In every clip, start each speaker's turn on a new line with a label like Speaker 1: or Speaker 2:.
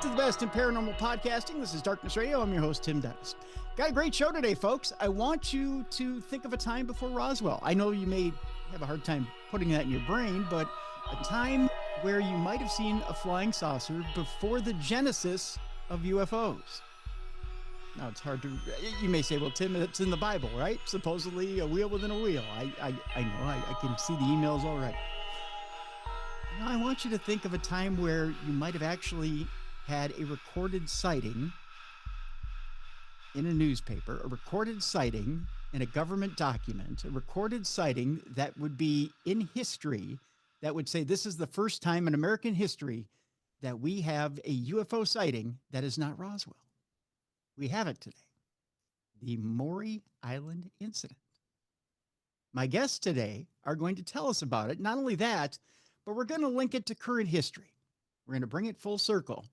Speaker 1: to the best in paranormal podcasting. This is Darkness Radio. I'm your host, Tim Dennis. Got a great show today, folks. I want you to think of a time before Roswell. I know you may have a hard time putting that in your brain, but a time where you might have seen a flying saucer before the genesis of UFOs. Now, it's hard to, you may say, well, Tim, it's in the Bible, right? Supposedly a wheel within a wheel. I know, I can see the emails already. Now, I want you to think of a time where you might have actually had a recorded sighting in a newspaper, a recorded sighting in a government document, a recorded sighting that would be in history, that would say this is the first time in American history that we have a UFO sighting that is not Roswell. We have it today. The Maury Island Incident. My guests today are going to tell us about it. Not only that, but we're going to link it to current history. We're going to bring it full circle.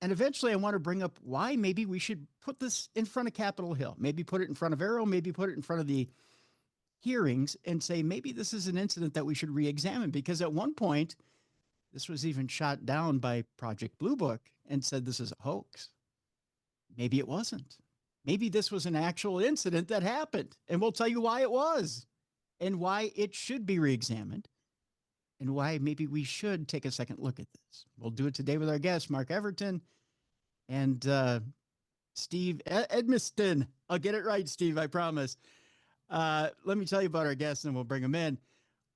Speaker 1: And eventually I want to bring up why maybe we should put this in front of Capitol Hill. Maybe put it in front of Arrow, maybe put it in front of the hearings and say, maybe this is an incident that we should re-examine. Because at one point, this was even shot down by Project Blue Book and said this is a hoax. Maybe it wasn't. Maybe this was an actual incident that happened. And we'll tell you why it was and why it should be re-examined. And why maybe we should take a second look at this. We'll do it today with our guests, Mark Everton and Steve Edmiston. I'll get it right, Steve, I promise. Let me tell you about our guests and we'll bring them in.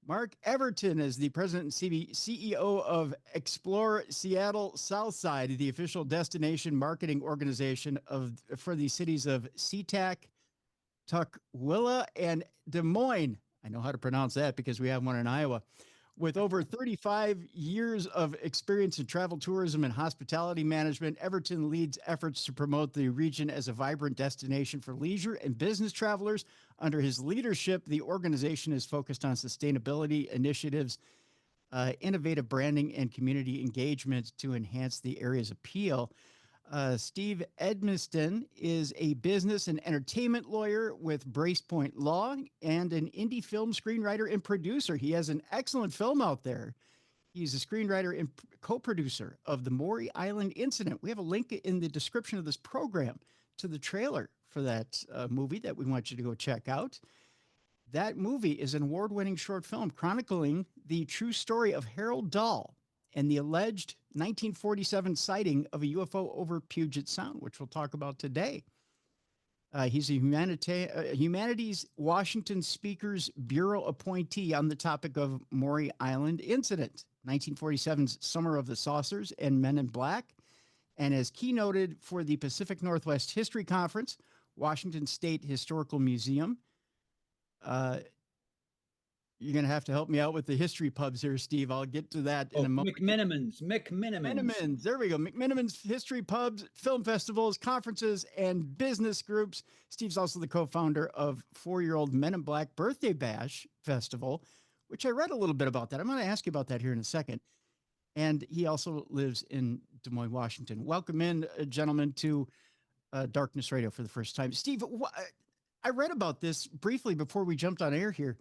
Speaker 1: Mark Everton is the president and CEO of Explore Seattle Southside, the official destination marketing organization for the cities of SeaTac, Tukwila, and Des Moines. I know how to pronounce that because we have one in Iowa. With over 35 years of experience in travel tourism and hospitality management, Everton leads efforts to promote the region as a vibrant destination for leisure and business travelers. Under his leadership, the organization is focused on sustainability initiatives, innovative branding, and community engagement to enhance the area's appeal. Steve Edmiston is a business and entertainment lawyer with Brace Point Law and an indie film screenwriter and producer. He has an excellent film out there. He's a screenwriter and co-producer of the Maury Island Incident. We have a link in the description of this program to the trailer for that movie that we want you to go check out. That movie is an award-winning short film chronicling the true story of Harold Dahl and the alleged 1947 sighting of a UFO over Puget Sound, which we'll talk about today. He's a Humanities Washington Speakers Bureau appointee on the topic of Maury Island Incident, 1947's Summer of the Saucers and Men in Black, and has keynoted for the Pacific Northwest History Conference, Washington State Historical Museum. You're going to have to help me out with the history pubs here, Steve. I'll get to that in a moment.
Speaker 2: McMenamins.
Speaker 1: There we go. McMenamins history pubs, film festivals, conferences, and business groups. Steve's also the co-founder of 4-year-old Men in Black Birthday Bash Festival, which I read a little bit about that. I'm going to ask you about that here in a second. And he also lives in Des Moines, Washington. Welcome in, gentlemen, to Darkness Radio for the first time. Steve, I read about this briefly before we jumped on air here.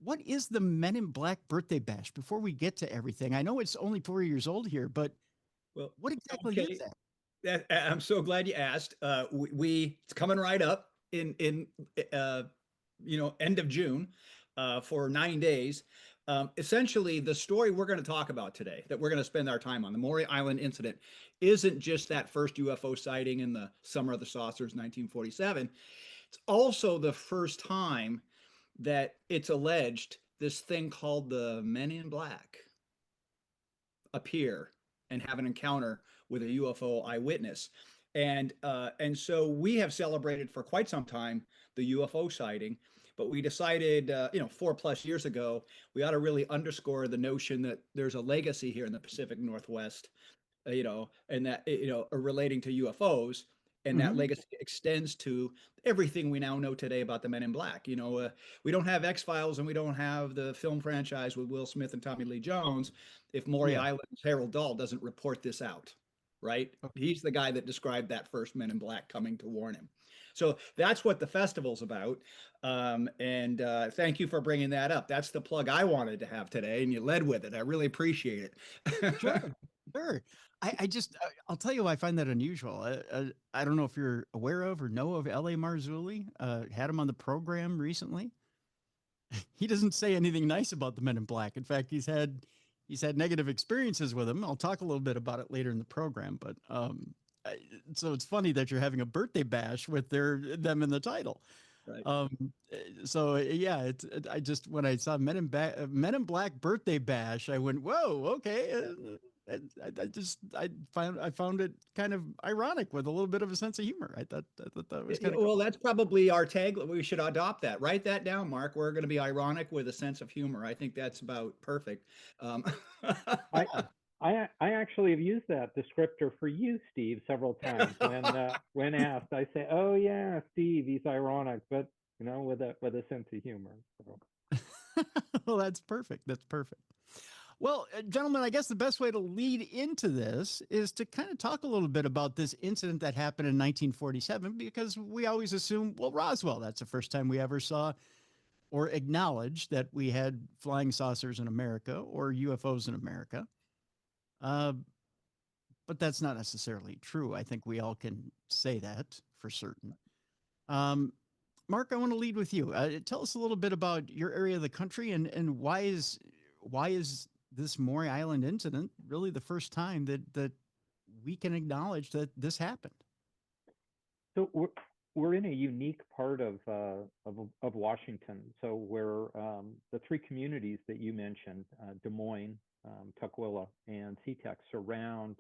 Speaker 1: What is the Men in Black Birthday Bash? Before we get to everything, I know it's only 4 years old here, but what exactly is that?
Speaker 2: I'm so glad you asked. It's coming right up in end of June for 9 days. Essentially, the story we're going to talk about today, that we're going to spend our time on, the Maury Island Incident, isn't just that first UFO sighting in the Summer of the Saucers, 1947. It's also the first time that it's alleged this thing called the Men in Black appear and have an encounter with a UFO eyewitness. And so we have celebrated for quite some time the UFO sighting, but we decided, 4+ years ago, we ought to really underscore the notion that there's a legacy here in the Pacific Northwest, and that, relating to UFOs. And that legacy extends to everything we now know today about the Men in Black. We don't have X-Files and we don't have the film franchise with Will Smith and Tommy Lee Jones if Maury Island's Harold Dahl doesn't report this out, right? Okay. He's the guy that described that first Men in Black coming to warn him. So that's what the festival's about. And thank you for bringing that up. That's the plug I wanted to have today, and you led with it. I really appreciate
Speaker 1: Sure,
Speaker 2: it.
Speaker 1: sure. I just, I'll tell you why I find that unusual. I don't know if you're aware of or know of L.A. Marzulli. Had him on the program recently. He doesn't say anything nice about the Men in Black. In fact, he's had negative experiences with them. I'll talk a little bit about it later in the program. But so it's funny that you're having a birthday bash with them in the title.
Speaker 2: Right.
Speaker 1: So yeah, I just when I saw Men in Black birthday bash, I went, whoa, okay. I found it kind of ironic with a little bit of a sense of humor. I thought that was kind of
Speaker 2: Well,
Speaker 1: cool.
Speaker 2: that's probably our tag. We should adopt that. Write that down, Mark. We're going to be ironic with a sense of humor. I think that's about perfect.
Speaker 3: I
Speaker 1: Yeah.
Speaker 3: I actually have used that descriptor for you, Steve, several times. When asked, I say, "Oh yeah, Steve, he's ironic, but with a sense of humor." So.
Speaker 1: Well, that's perfect. That's perfect. Well, gentlemen, I guess the best way to lead into this is to kind of talk a little bit about this incident that happened in 1947, because we always assume, well, Roswell, that's the first time we ever saw or acknowledged that we had flying saucers in America or UFOs in America. Uh, but that's not necessarily true. I think we all can say that for certain. Um, Mark, I want to lead with you. Tell us a little bit about your area of the country and why is this Maury Island incident really the first time that we can acknowledge that this happened?
Speaker 3: So we're in a unique part of Washington. So we're the three communities that you mentioned, Des Moines, Tukwila, and SeaTac, surround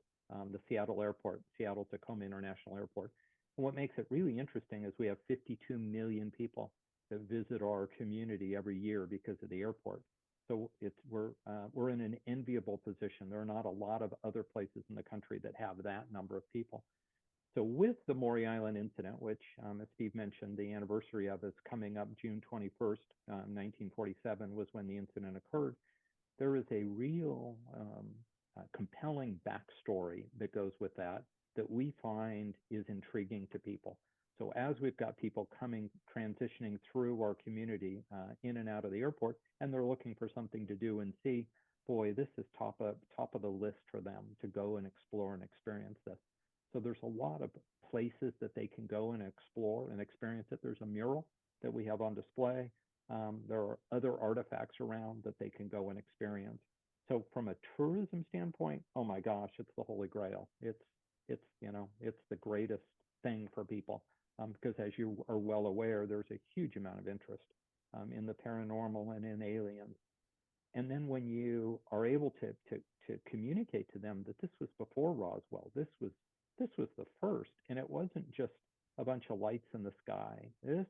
Speaker 3: the Seattle airport, Seattle Tacoma International Airport. And what makes it really interesting is we have 52 million people that visit our community every year because of the airport. So we're in an enviable position. There are not a lot of other places in the country that have that number of people. So with the Maury Island incident, which, as Steve mentioned, the anniversary of is coming up June 21st, 1947 was when the incident occurred. There is a real compelling backstory that goes with that we find is intriguing to people. So as we've got people transitioning through our community in and out of the airport, and they're looking for something to do and see, boy, this is top of the list for them to go and explore and experience this. So there's a lot of places that they can go and explore and experience it. There's a mural that we have on display. There are other artifacts around that they can go and experience. So from a tourism standpoint, oh my gosh, it's the Holy Grail. It's the greatest thing for people because, as you are well aware, there's a huge amount of interest in the paranormal and in aliens. And then when you are able to communicate to them that this was before Roswell, this was the first, and it wasn't just a bunch of lights in the sky. This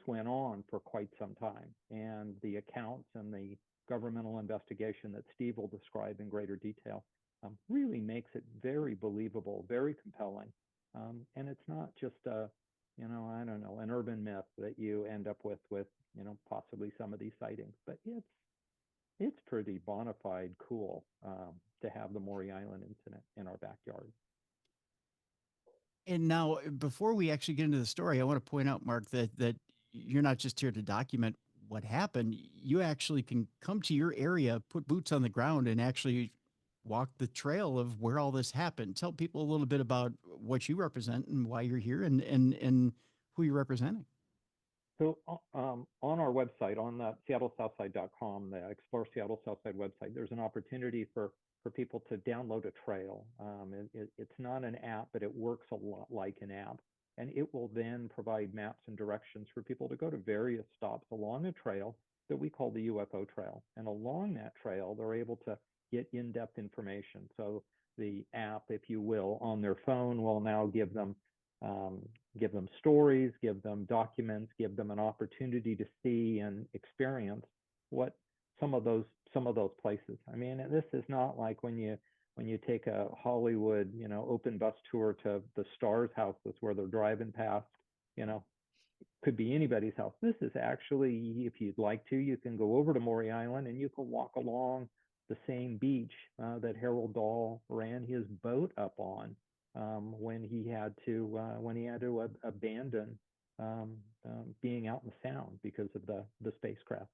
Speaker 3: went on for quite some time, and the accounts and the governmental investigation that Steve will describe in greater detail really makes it very believable, very compelling, and it's not just I don't know, an urban myth that you end up with possibly some of these sightings, but it's pretty bona fide cool to have the Maury Island incident in our backyard.
Speaker 1: And now, before we actually get into the story, I want to point out, Mark, that you're not just here to document what happened. You actually can come to your area, put boots on the ground, and actually walk the trail of where all this happened. Tell people a little bit about what you represent and why you're here and who you're representing.
Speaker 3: So on our website, on the seattlesouthside.com, the Explore Seattle Southside website, there's an opportunity for people to download a trail. It's not an app, but it works a lot like an app. And it will then provide maps and directions for people to go to various stops along a trail that we call the UFO Trail. And along that trail, they're able to get in-depth information. So the app, if you will, on their phone will now give them stories, give them documents, give them an opportunity to see and experience what some of those places. I mean, this is not like when you take a Hollywood, open bus tour to the stars' houses where they're driving past, could be anybody's house. This is actually, if you'd like to, you can go over to Maury Island and you can walk along the same beach that Harold Dahl ran his boat up on when he had to abandon being out in the Sound because of the spacecraft.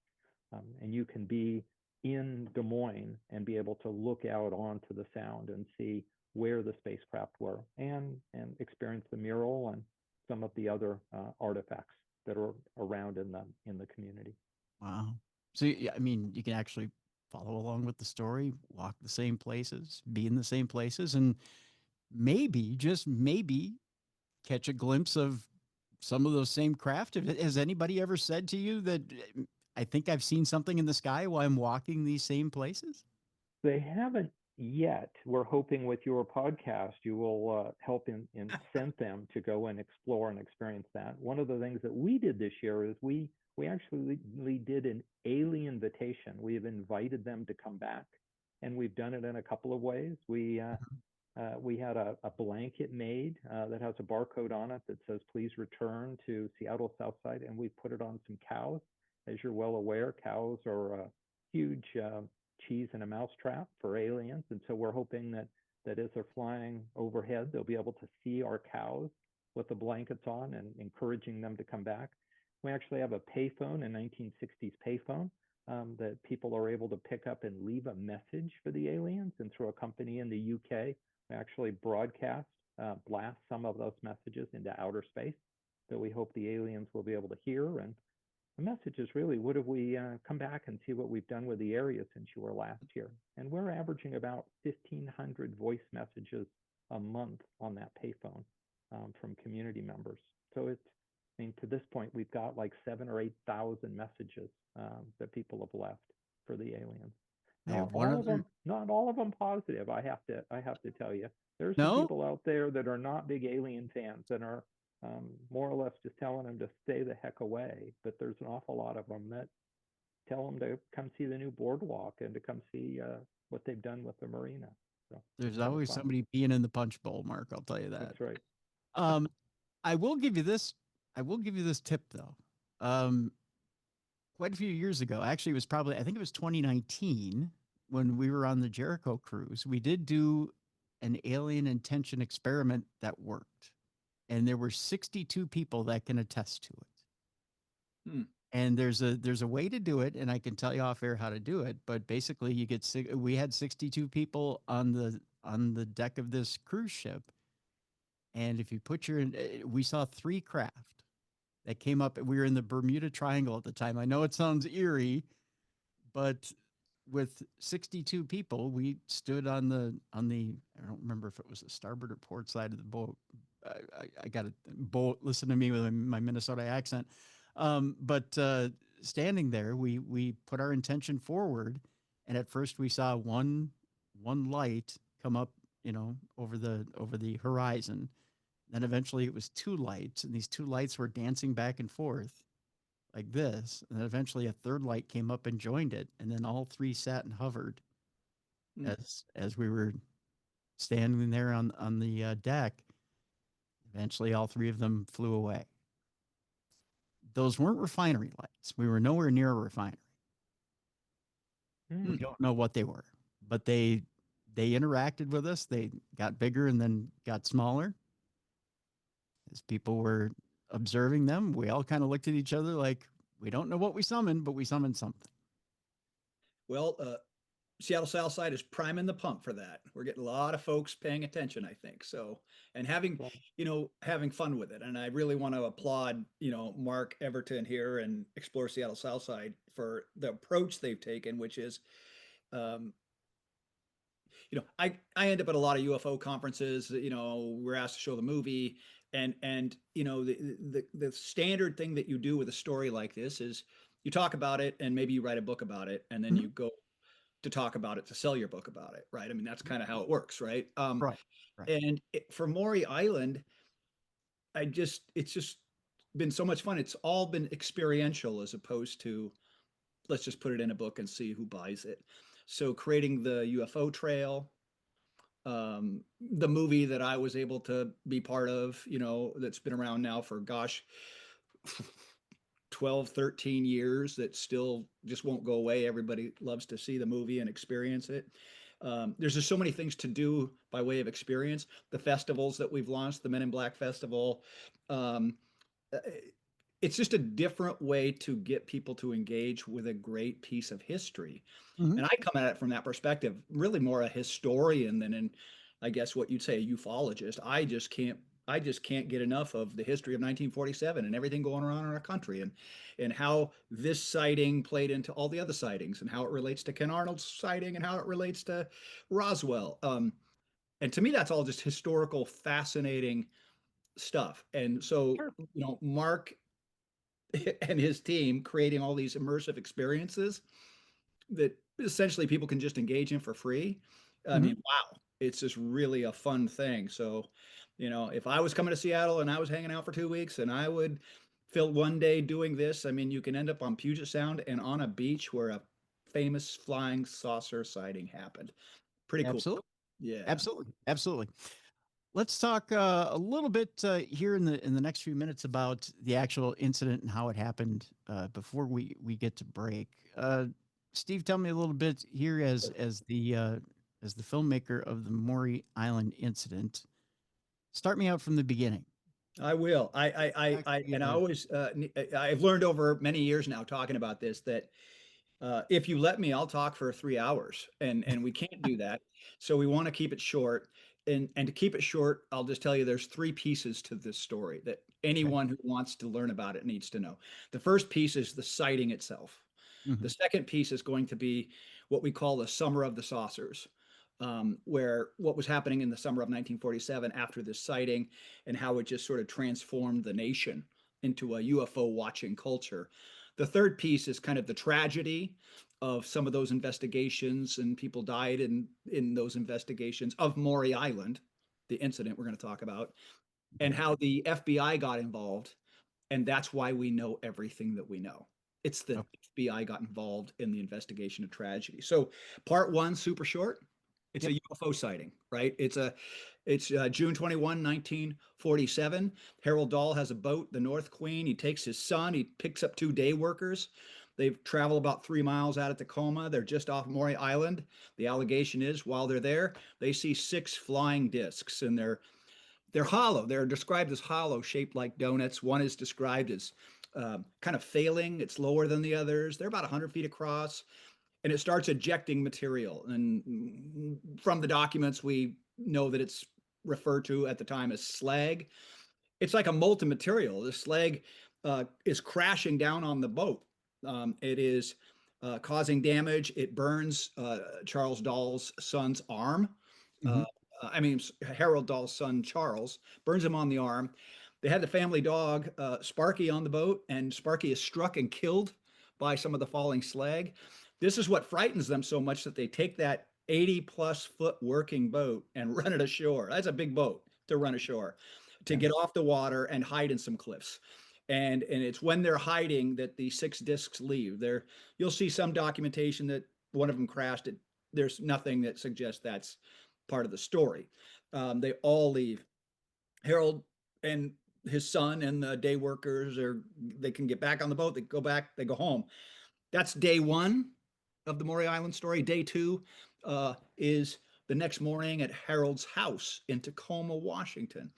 Speaker 3: And you can be in Des Moines and be able to look out onto the Sound and see where the spacecraft were, and experience the mural and some of the other artifacts that are around in the community.
Speaker 1: Wow. So, yeah, I mean, you can actually follow along with the story, walk the same places, be in the same places, and maybe, just maybe, catch a glimpse of some of those same craft. Has anybody ever said to you that I think I've seen something in the sky while I'm walking these same places?
Speaker 3: They haven't yet. We're hoping with your podcast you will help incent them to go and explore and experience that. One of the things that we did this year is we actually did an alien invitation. We have invited them to come back, and we've done it in a couple of ways. We had a blanket made that has a barcode on it that says, "Please return to Seattle Southside," and we put it on some cows. As you're well aware, cows are a huge cheese and a mouse trap for aliens, and so we're hoping that as they're flying overhead, they'll be able to see our cows with the blankets on, and encouraging them to come back. We actually have a payphone, a 1960s payphone, that people are able to pick up and leave a message for the aliens, and through a company in the UK, we actually blast some of those messages into outer space that we hope the aliens will be able to hear. And the message is really, what have we come back and see what we've done with the area since you were last here? And we're averaging about 1,500 voice messages a month on that payphone from community members. So to this point, we've got like 7,000 or 8,000 messages that people have left for the aliens. Not all of them positive. I have to tell you, there's some people out there that are not big alien fans and are more or less just telling them to stay the heck away. But there's an awful lot of them that tell them to come see the new boardwalk and to come see what they've done with the marina. So
Speaker 1: there's always somebody peeing in the punch bowl, Mark. I'll tell you that.
Speaker 3: That's right.
Speaker 1: I will give you this tip though. Quite a few years ago, actually, I think it was 2019 when we were on the Jericho cruise. We did do an alien intention experiment that worked, and there were 62 people that can attest to it. And there's a way to do it, and I can tell you off air how to do it. But basically, we had 62 people on the deck of this cruise ship, and if you put we saw 3 craft that came up. We were in the Bermuda Triangle at the time. I know it sounds eerie, but with 62 people, we stood on the I don't remember if it was the starboard or port side of the boat. I got a boat. Listen to me with my Minnesota accent. But standing there, we put our intention forward, and at first we saw one light come up, over the horizon. Then eventually it was 2 lights, and these 2 lights were dancing back and forth like this. And then eventually a 3rd light came up and joined it. And then all 3 sat and hovered as we were standing there on the deck. Eventually all 3 of them flew away. Those weren't refinery lights. We were nowhere near a refinery. We don't know what they were, but they interacted with us. They got bigger and then got smaller. As people were observing them, we all kind of looked at each other like, we don't know what we summoned, but we summoned something.
Speaker 2: Well, Seattle Southside is priming the pump for that. We're getting a lot of folks paying attention, I think. So, and having fun with it. And I really want to applaud, Mark Everton here and Explore Seattle Southside for the approach they've taken, which is, I end up at a lot of UFO conferences. We're asked to show the movie, and the standard thing that you do with a story like this is you talk about it, and maybe you write a book about it, and then you go to talk about it to sell your book about it, right? I mean, that's kind of how it works, right?
Speaker 1: Right.
Speaker 2: And for Maury Island, it's just been so much fun. It's all been experiential as opposed to let's just put it in a book and see who buys it. So creating the UFO trail, the movie that I was able to be part of, that's been around now for 12, 13 years, that still just won't go away. Everybody loves to see the movie and experience it. There's just so many things to do by way of experience. The festivals that we've launched, the Men in Black Festival, um, uh, it's just a different way to get people to engage with a great piece of history.
Speaker 1: Mhm.
Speaker 2: And I come at it from that perspective, really more a historian than an, I guess what you'd say, a ufologist. I just can't get enough of the history of 1947 and everything going on in our country, and how this sighting played into all the other sightings, and how it relates to Ken Arnold's sighting, and how it relates to Roswell. And to me, that's all just historical, fascinating stuff. And so,
Speaker 1: Sure.
Speaker 2: Mark and his team creating all these immersive experiences that essentially people can just engage in for free. I
Speaker 1: Mhm.
Speaker 2: mean, wow, it's just really a fun thing. So, if I was coming to Seattle and I was hanging out for 2 weeks, and I would fill one day doing this, I mean, you can end up on Puget Sound and on a beach where a famous flying saucer sighting happened. Pretty cool.
Speaker 1: Absolutely.
Speaker 2: Yeah.
Speaker 1: Absolutely. Absolutely. Let's talk a little bit here in the next few minutes about the actual incident and how it happened before we get to break. Steve, tell me a little bit here as the filmmaker of the Maury Island Incident. Start me out from the beginning.
Speaker 2: I will. And I
Speaker 1: Actually,
Speaker 2: always, I've learned over many years now talking about this that if you let me, I'll talk for 3 hours, and we can't do that. So we want to keep it short. And to keep it short, I'll just tell you there's three pieces to this story that
Speaker 1: okay.
Speaker 2: anyone who wants to learn about it needs to know. The first piece is the sighting itself. The
Speaker 1: Hmm.
Speaker 2: second piece is going to be what we call the Summer of the Saucers, where what was happening in the summer of 1947 after this sighting, and how it just sort of transformed the nation into a UFO watching culture. The third piece is kind of the tragedy of some of those investigations, and people died in those investigations of Maury Island, the incident we're going to talk about, and how the FBI got involved, and that's why we know everything that we know. It's the
Speaker 1: Okay.
Speaker 2: FBI got involved in the investigation of tragedy. So, part one, super short. It's a
Speaker 1: Yep.
Speaker 2: UFO sighting, right? It's June 21, 1947. Harold Dahl has a boat, the North Queen. He takes his son. He picks up two day workers. They travel about 3 miles out of Tacoma. They're just off Maury Island. The allegation is while they're there, they see six flying discs, and they're hollow. They're described as hollow, shaped like donuts. One is described as kind of failing. It's lower than the others. They're about 100 feet across, and it starts ejecting material. And from the documents, we know that it's referred to at the time as slag. It's like a molten material. The slag is crashing down on the boat. It is causing damage. It burns Charles Dahl's son's arm. Uh,
Speaker 1: Hmm.
Speaker 2: I mean, Harold Dahl's son, Charles, burns him on the arm. They had the family dog, Sparky, on the boat, and Sparky is struck and killed by some of the falling slag. This is what frightens them so much that they take that 80-plus-foot working boat and run it ashore. That's a big boat to run ashore, to
Speaker 1: Yeah.
Speaker 2: get off the water and hide in some cliffs. And it's when they're hiding that the six discs leave. There, you'll see some documentation that one of them crashed. There's nothing that suggests that's part of the story. They all leave. Harold and his son and the day workers, or they can get back on the boat. They go back. They go home. That's day one of the Maury Island story. Day two is the next morning at Harold's house in Tacoma, Washington,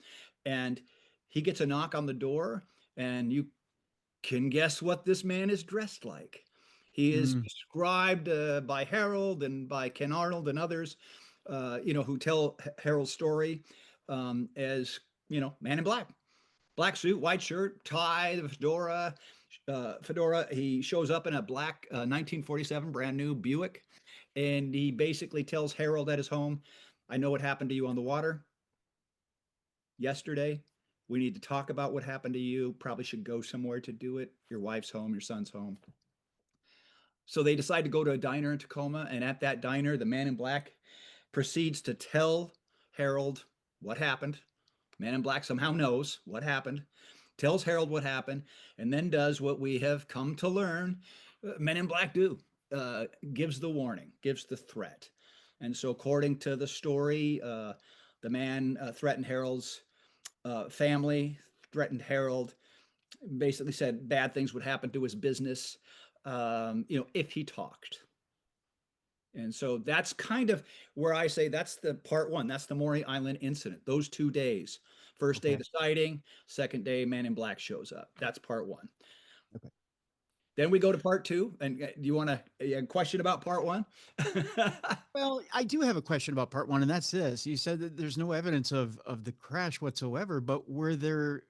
Speaker 2: and he gets a knock on the door, and you can guess what this man is dressed like. He is
Speaker 1: Mm.
Speaker 2: described by Harold and by Ken Arnold and others, who tell Harold's story as man in black, black suit, white shirt, tie, the fedora. Fedora. He shows up in a black 1947 brand new Buick, and he basically tells Harold at his home, "I know what happened to you on the water yesterday. We need to talk about what happened to you. Probably should go somewhere to do it. Your wife's home, your son's home." So they decide to go to a diner in Tacoma, and at that diner, the man in black proceeds to tell Harold what happened. Man in Black somehow knows what happened, tells Harold what happened, and then does what we have come to learn Men in Black do, gives the warning, gives the threat. And so, according to the story, the man threatened Harold's family, threatened Harold, basically said bad things would happen to his business, if he talked. And so that's kind of where I say that's the part one. That's the Maury Island incident. Those 2 days. First day,
Speaker 1: Okay.
Speaker 2: the sighting. Second day, Man in Black shows up. That's part one.
Speaker 1: Okay.
Speaker 2: Then we go to part two. And do you want a question about part one?
Speaker 1: Well, I do have a question about part one, and that's this. You said that there's no evidence of the crash whatsoever, but were there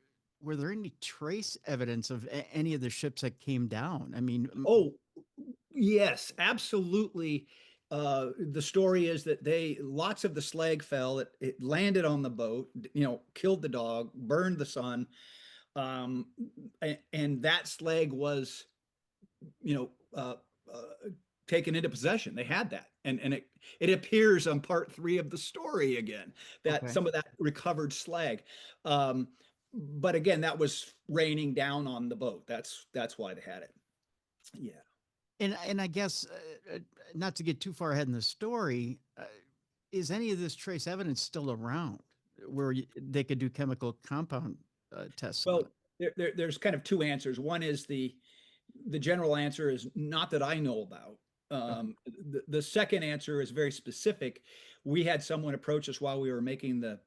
Speaker 1: any trace evidence of any of the ships that came down? I mean,
Speaker 2: Oh, yes, absolutely. The story is that lots of the slag fell. It landed on the boat, killed the dog, burned the son. Um, and that slag was, you know, uh, taken into possession. They had that, and it appears on part three of the story again that
Speaker 1: okay.
Speaker 2: some of that recovered slag. Um, but again, that was raining down on the boat. That's why they had it. Yeah.
Speaker 1: And I guess not to get too far ahead in the story, is any of this trace evidence still around where they could do chemical compound tests on
Speaker 2: Well,
Speaker 1: it?
Speaker 2: there's kind of two answers. One is the general answer is not that I know about.
Speaker 1: Okay.
Speaker 2: The second answer is very specific. We had someone approach us while we were making the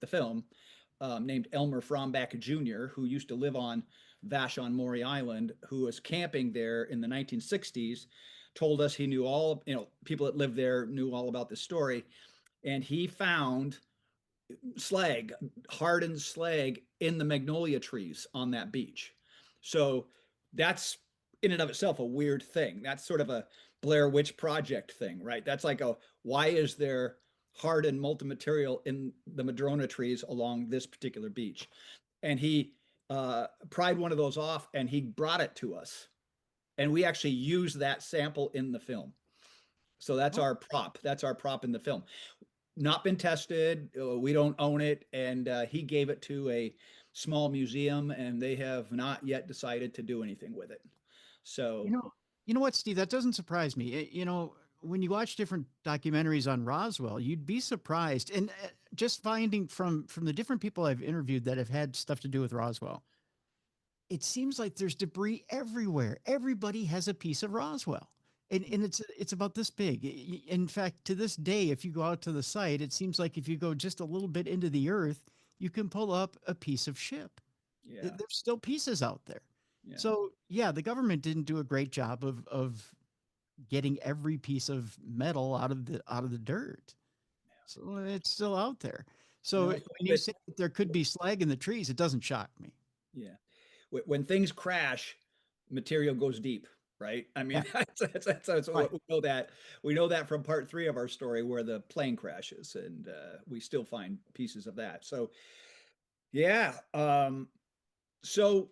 Speaker 2: film, named Elmer Fromback Jr., who used to live on Vashon Maury Island, who was camping there in the 1960s, told us he knew all, people that lived there knew all about this story. And he found slag, hardened slag in the magnolia trees on that beach. So that's in and of itself a weird thing. That's sort of a Blair Witch Project thing, right? That's like why is there hardened multi-material in the madrona trees along this particular beach? And he pried one of those off and he brought it to us. And we actually used that sample in the film. So that's
Speaker 1: Oh,
Speaker 2: our prop. That's our prop in the film. Not been tested. We don't own it. And he gave it to a small museum, and they have not yet decided to do anything with it.
Speaker 1: you
Speaker 2: So,
Speaker 1: know, you know what, Steve? That doesn't surprise me. When you watch different documentaries on Roswell, you'd be surprised. And just finding from the different people I've interviewed that have had stuff to do with Roswell, it seems like there's debris everywhere. Everybody has a piece of Roswell. And it's about this big. In fact, to this day, if you go out to the site, it seems like if you go just a little bit into the earth, you can pull up a piece of ship.
Speaker 2: yeah,
Speaker 1: There's still pieces out there.
Speaker 2: yeah.
Speaker 1: So yeah, the government didn't do a great job of getting every piece of metal out of the dirt. So it's still out there. So
Speaker 2: No,
Speaker 1: when you say that there could be slag in the trees, it doesn't shock me.
Speaker 2: yeah. When things crash, material goes deep, right? I
Speaker 1: Yeah,
Speaker 2: mean, that's
Speaker 1: right.
Speaker 2: what we know that. We know that from part three of our story where the plane crashes, and we still find pieces of that. So, yeah. So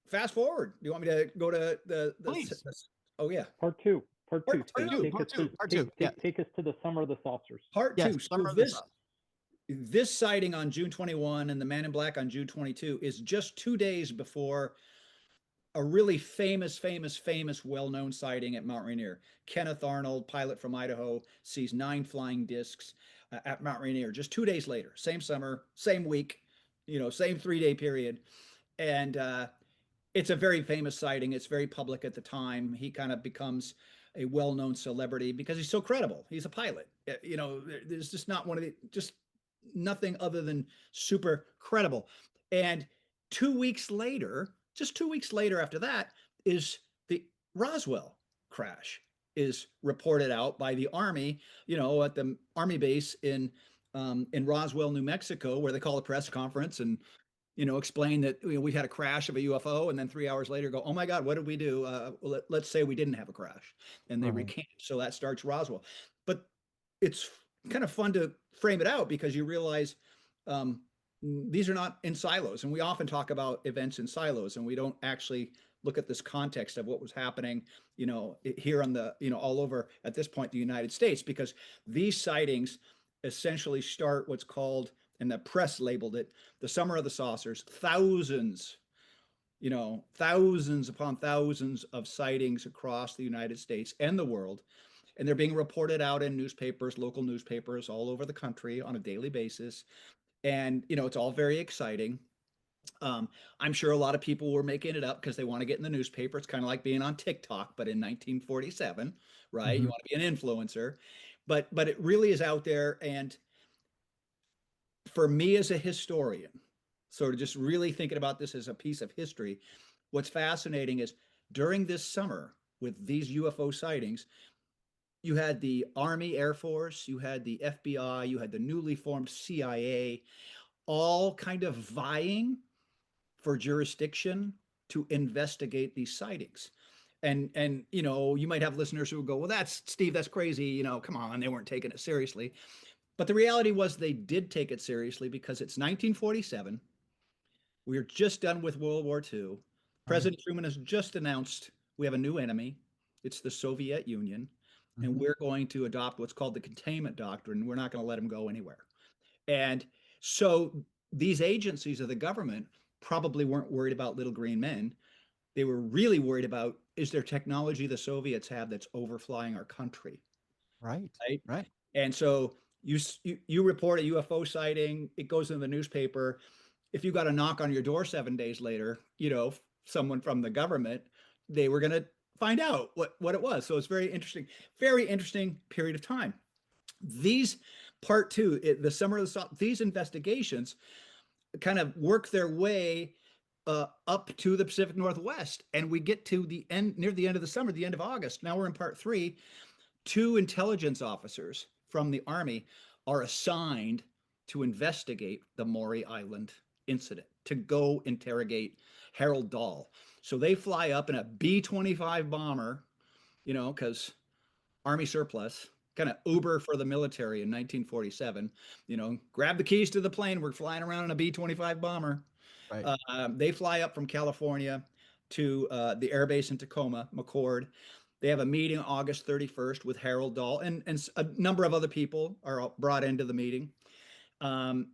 Speaker 2: fast forward. Do you want me to go to
Speaker 1: Please.
Speaker 2: oh yeah,
Speaker 3: Part two. Part two,
Speaker 2: part
Speaker 3: Steve.
Speaker 2: two.
Speaker 3: Take us to
Speaker 1: Part two. Yeah.
Speaker 3: take us to the summer of the saucers.
Speaker 2: Part
Speaker 1: Yes.
Speaker 2: two. So
Speaker 1: Summer of the South.
Speaker 2: this sighting on June 21 and the Man in Black on June 22 is just 2 days before a really famous, well-known sighting at Mount Rainier. Kenneth Arnold, pilot from Idaho, sees 9 flying discs at Mount Rainier just 2 days later. Same summer, same week, same 3-day period, and it's a very famous sighting. It's very public at the time. He kind of becomes a well-known celebrity because he's so credible. He's a pilot. There's just not one of the just nothing other than super credible. And 2 weeks later, just 2 weeks later after that, is the Roswell crash is reported out by the Army, at the Army base in Roswell, New Mexico, where they call a press conference and explain that we had a crash of a UFO, and then 3 hours later go, oh my God, what did we do? Let's say we didn't have a crash, and they
Speaker 3: Right.
Speaker 2: recant. So that starts Roswell. But it's kind of fun to frame it out because you realize um, these are not in silos, and we often talk about events in silos, and we don't actually look at this context of what was happening, here on all over at this point the United States, because these sightings essentially start what's called, and the press labeled it, the summer of the saucers. Thousands upon thousands of sightings across the United States and the world, and they're being reported out in newspapers, local newspapers all over the country on a daily basis. And it's all very exciting. I'm sure a lot of people were making it up because they want to get in the newspaper. It's kind of like being on TikTok, but in 1947, right? You
Speaker 1: Mhm.
Speaker 2: want to be an influencer, but it really is out there. And for me as a historian, sort of just really thinking about this as a piece of history, what's fascinating is during this summer with these UFO sightings, you had the Army, Air Force, you had the FBI, you had the newly formed CIA, all kind of vying for jurisdiction to investigate these sightings. And you might have listeners who would go, well, that's Steve, that's crazy. Come on, they weren't taking it seriously. But the reality was they did take it seriously because it's 1947. We are just done with World War II.
Speaker 1: Right.
Speaker 2: President Truman has just announced we have a new enemy. It's the Soviet Union. And
Speaker 1: Mhm.
Speaker 2: we're going to adopt what's called the containment doctrine. We're not going to let them go anywhere. And so these agencies of the government probably weren't worried about little green men. They were really worried about, is there technology the Soviets have that's overflying our country,
Speaker 1: Right.
Speaker 2: right?
Speaker 1: Right.
Speaker 2: And so you report a UFO sighting, it goes in the newspaper. If you got a knock on your door 7 days later, someone from the government, they were going to find out what it was. So it's very interesting period of time. These part two, the summer of these investigations kind of work their way up to the Pacific Northwest, and we get to the end, near the end of the summer, the end of August. Now we're in part three. Two intelligence officers from the Army are assigned to investigate the Maury Island incident, to go interrogate Harold Dahl. So they fly up in a B-25 bomber, because Army surplus, kind of Uber for the military in 1947. Grab the keys to the plane. We're flying around in a B-25 bomber.
Speaker 1: Right.
Speaker 2: They fly up from California to the air base in Tacoma, McCord. They have a meeting August 31st with Harold Dahl, and a number of other people are brought into the meeting. And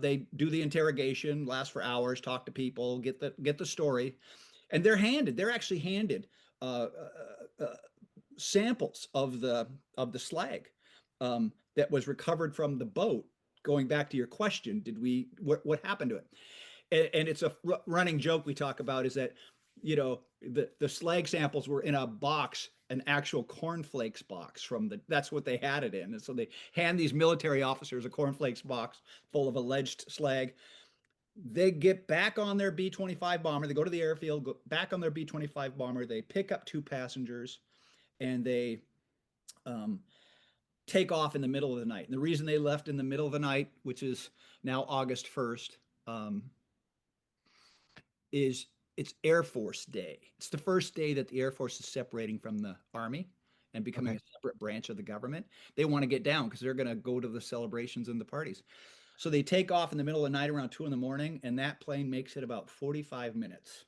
Speaker 2: they do the interrogation, last for hours, talk to people, get the story, and they're actually handed uh, uh, uh, samples of the slag that was recovered from the boat. Going back to your question, what happened to it? And it's a running joke we talk about, is that the slag samples were in a box, an actual cornflakes box that's what they had it in. And so they hand these military officers a cornflakes box full of alleged slag. They get back on their B-25 bomber, they go to the airfield, go back on their B-25 bomber, they pick up two passengers, and they um, take off in the middle of the night. And the reason they left in the middle of the night, which is now August 1st, is it's Air Force Day. It's the first day that the Air Force is separating from the Army and becoming
Speaker 1: Okay.
Speaker 2: a separate branch of the government. They want to get down because they're going to go to the celebrations and the parties. So they take off in the middle of the night around 2 in the morning, and that plane makes it about 45 minutes.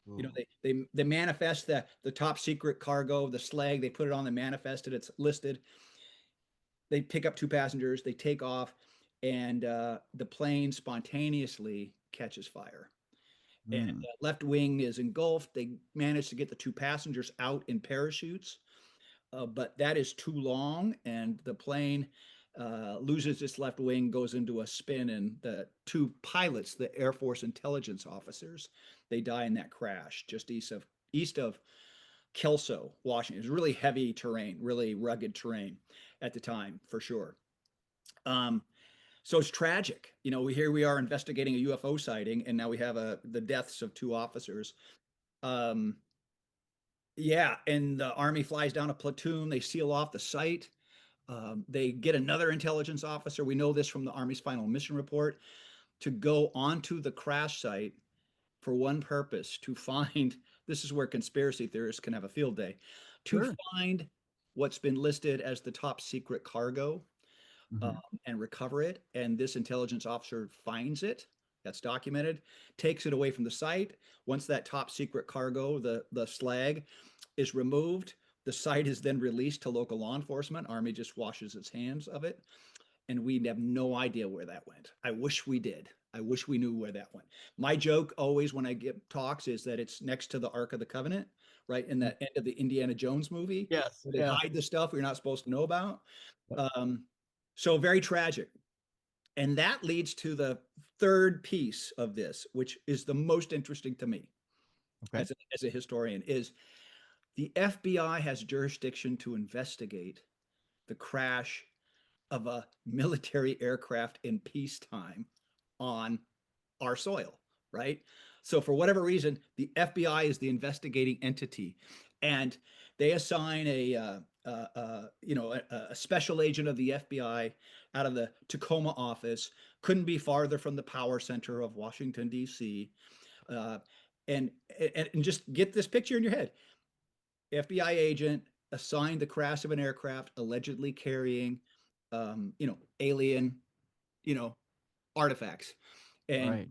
Speaker 1: Ooh.
Speaker 2: They manifest the top secret cargo, the slag. They put it on the manifest, and it's listed. They pick up two passengers. They take off, and the plane spontaneously catches fire, and
Speaker 1: Mm.
Speaker 2: the left wing is engulfed. They manage to get the two passengers out in parachutes, but that is too long, and the plane loses its left wing, goes into a spin, and the two pilots, the Air Force intelligence officers, they die in that crash just east of Kelso, Washington. It was really heavy terrain, really rugged terrain at the time, for sure. Um, so it's tragic. Here we are investigating a UFO sighting, and now we have the deaths of two officers. Um, yeah, and the Army flies down a platoon. They seal off the site. They get another intelligence officer. We know this from the Army's final mission report, to go onto the crash site for one purpose: to find, this is where conspiracy theorists can have a field day, to
Speaker 1: Sure.
Speaker 2: find what's been listed as the top secret cargo, um,
Speaker 1: Mhm.
Speaker 2: and recover it. And this intelligence officer finds it. That's documented, takes it away from the site. Once that top secret cargo, the slag, is removed, the site is then released to local law enforcement. Army just washes its hands of it, and we have no idea where that went. I wish we did. I wish we knew where that went. My joke always when I give talks is that it's next to the Ark of the Covenant, right in
Speaker 1: Mm.
Speaker 2: the end of the Indiana Jones movie,
Speaker 1: Yes.
Speaker 2: where they
Speaker 1: Yeah.
Speaker 2: hide the stuff we're not supposed to know about.
Speaker 1: Yep.
Speaker 2: Um, so very tragic. And that leads to the third piece of this, which is the most interesting to me
Speaker 1: Okay.
Speaker 2: as a historian, is the FBI has jurisdiction to investigate the crash of a military aircraft in peacetime on our soil, right? So for whatever reason, the FBI is the investigating entity, and they assign a special agent of the FBI out of the Tacoma office. Couldn't be farther from the power center of Washington D.C. Uh, and just get this picture in your head: FBI agent assigned the crash of an aircraft allegedly carrying, alien, artifacts. And,
Speaker 1: Right.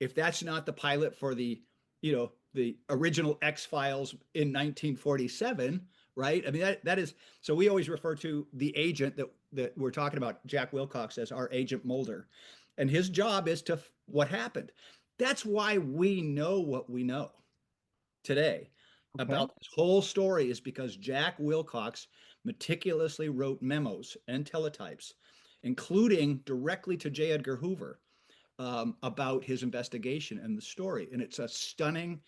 Speaker 2: if that's not the pilot for the original X-Files in 1947, right? I mean, that is, so we always refer to the agent that we're talking about, Jack Wilcox, as our Agent Mulder. And his job is to what happened. That's why we know what we know today
Speaker 1: Okay.
Speaker 2: about this whole story, is because Jack Wilcox meticulously wrote memos and teletypes, including directly to J. Edgar Hoover, about his investigation and the story. And it's a stunning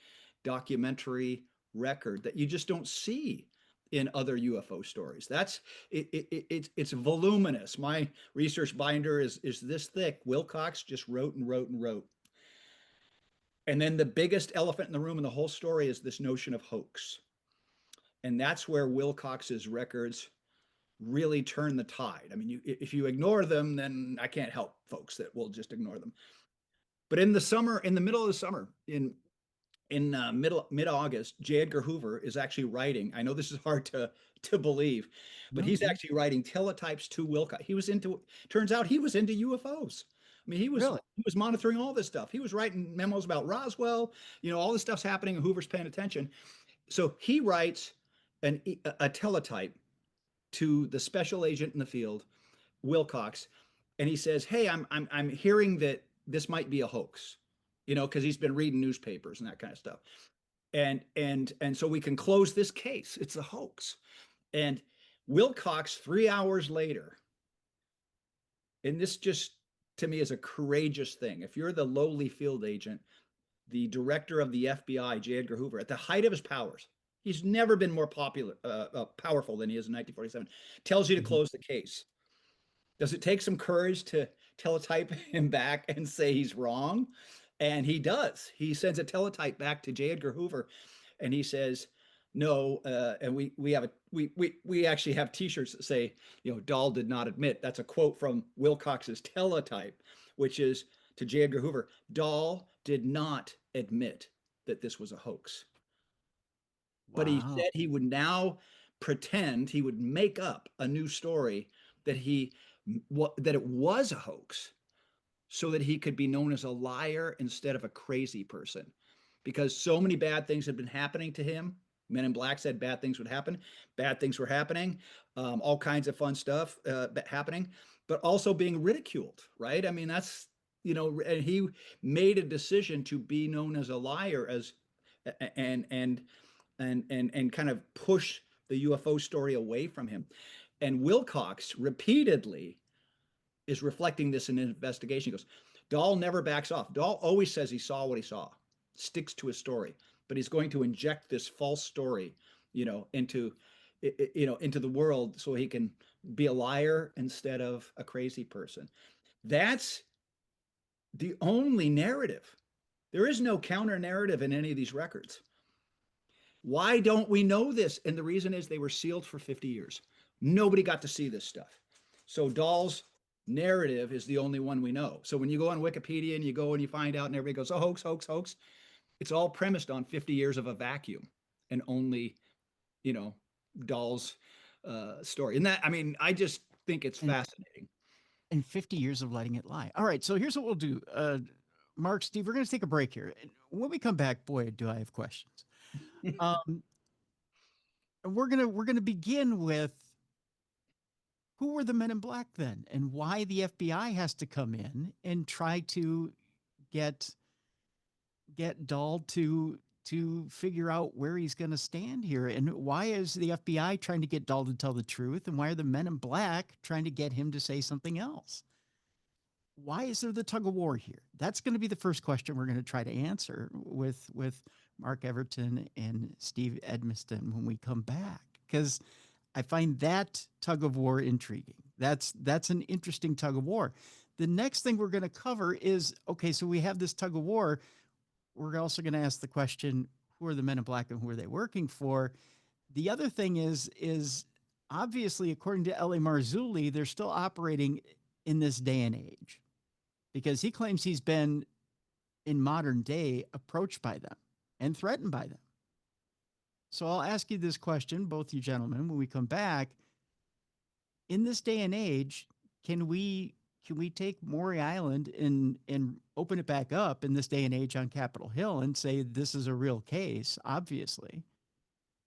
Speaker 2: documentary record that you just don't see in other UFO stories. It's voluminous. My research binder is this thick. Wilcox just wrote and wrote and wrote. And then the biggest elephant in the room in the whole story is this notion of hoax. And that's where Wilcox's records really turn the tide. I mean, if you ignore them, then I can't help folks that will just ignore them. But in the middle of the summer, in mid-August, J. Edgar Hoover is actually writing. I know this is hard to believe, but he's actually writing teletypes to Wilcox. Turns out he was into UFOs. I mean, he was monitoring all this stuff. He was writing memos about Roswell. All this stuff's happening, and Hoover's paying attention. So he writes a teletype to the special agent in the field, Wilcox, and he says, "Hey, I'm hearing that this might be a hoax, because he's been reading newspapers and that kind of stuff, and so we can close this case. It's a hoax." And Wilcox, 3 hours later, and this just to me is a courageous thing. If you're the lowly field agent, the director of the FBI, J. Edgar Hoover, at the height of his powers, he's never been more powerful than he is in 1947, tells you to close the case. Does it take some courage to teletype him back and say he's wrong? And he does. He sends a teletype back to J. Edgar Hoover, and he says, "No." And we actually have T-shirts that say, Dahl did not admit. That's a quote from Wilcox's teletype, which is to J. Edgar Hoover: "Dahl did not admit that this was a hoax." But he said he would now pretend, he would make up a new story that it was a hoax, so that he could be known as a liar instead of a crazy person, because so many bad things had been happening to him. Men in Black said bad things would happen. Bad things were happening. All kinds of fun stuff happening, but also being ridiculed, right? I mean, that's, and he made a decision to be known as a liar, and kind of push the UFO story away from him. And Wilcox repeatedly is reflecting this in an investigation. He goes, Dahl never backs off. Dahl always says he saw what he saw, sticks to his story, but he's going to inject this false story, into the world, so he can be a liar instead of a crazy person. That's the only narrative. There is no counter narrative in any of these records. Why don't we know this? And the reason is they were sealed for 50 years. Nobody got to see this stuff. So Dahl's narrative is the only one we know. So when you go on Wikipedia and you go and you find out and everybody goes, "Oh, hoax, hoax, hoax," it's all premised on 50 years of a vacuum and only, Dahl's story. And that, I mean, I just think it's fascinating.
Speaker 1: And 50 years of letting it lie. All right, so here's what we'll do. Mark, Steve, we're going to take a break here. When we come back, boy, do I have questions. We're gonna begin with, who were the Men in Black then, and why the FBI has to come in and try to get Dahl to figure out where he's going to stand here, and why is the FBI trying to get Dahl to tell the truth, and why are the Men in Black trying to get him to say something else? why is there the tug of war here? That's going to be the first question we're going to try to answer with Mark Everton and Steve Edmiston when we come back, because I find that tug of war intriguing. That's an interesting tug of war. The next thing we're going to cover is, okay, so we have this tug of war. We're also going to ask the question, who are the men in black and who are they working for? The other thing is obviously, according to L.A. Marzulli, they're still operating in this day and age, because he claims he's been in modern day approached by them and threatened by them. So I'll ask you this question, both you gentlemen, when we come back. In this day and age, can we take Maury Island and open it back up in this day and age on Capitol Hill and say this is a real case, obviously?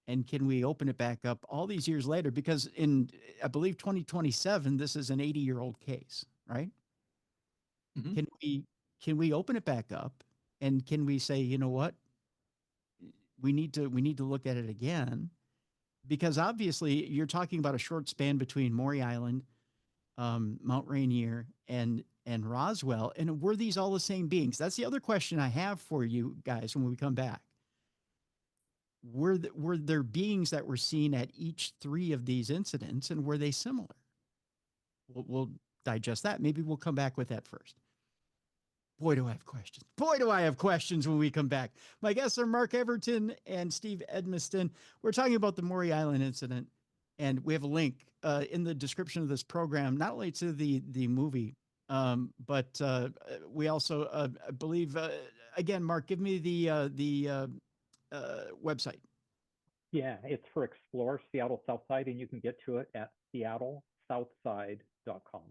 Speaker 1: And can we open it back up all these years later? Because in, I believe, 2027, this is an 80-year-old case, right?
Speaker 2: Mhm.
Speaker 1: Can we open it back up, and can we say, you know what, we need to look at it again? Because obviously you're talking about a short span between Maury Island, Mount Rainier, and Roswell, and were these all the same beings? That's the other question I have for you guys when we come back. Were there beings that were seen at each three of these incidents, and were they similar? We'll digest that. Maybe we'll come back with that first. Boy, do I have questions. Boy, do I have questions when we come back. My guests are Mark Everton and Steve Edmiston. We're talking about the Maury Island incident, and we have a link in the description of this program, not only to the movie, but we also, I believe, again, Mark, give me the website.
Speaker 3: Yeah, it's for Explore Seattle Southside, and you can get to it at seattlesouthside.com.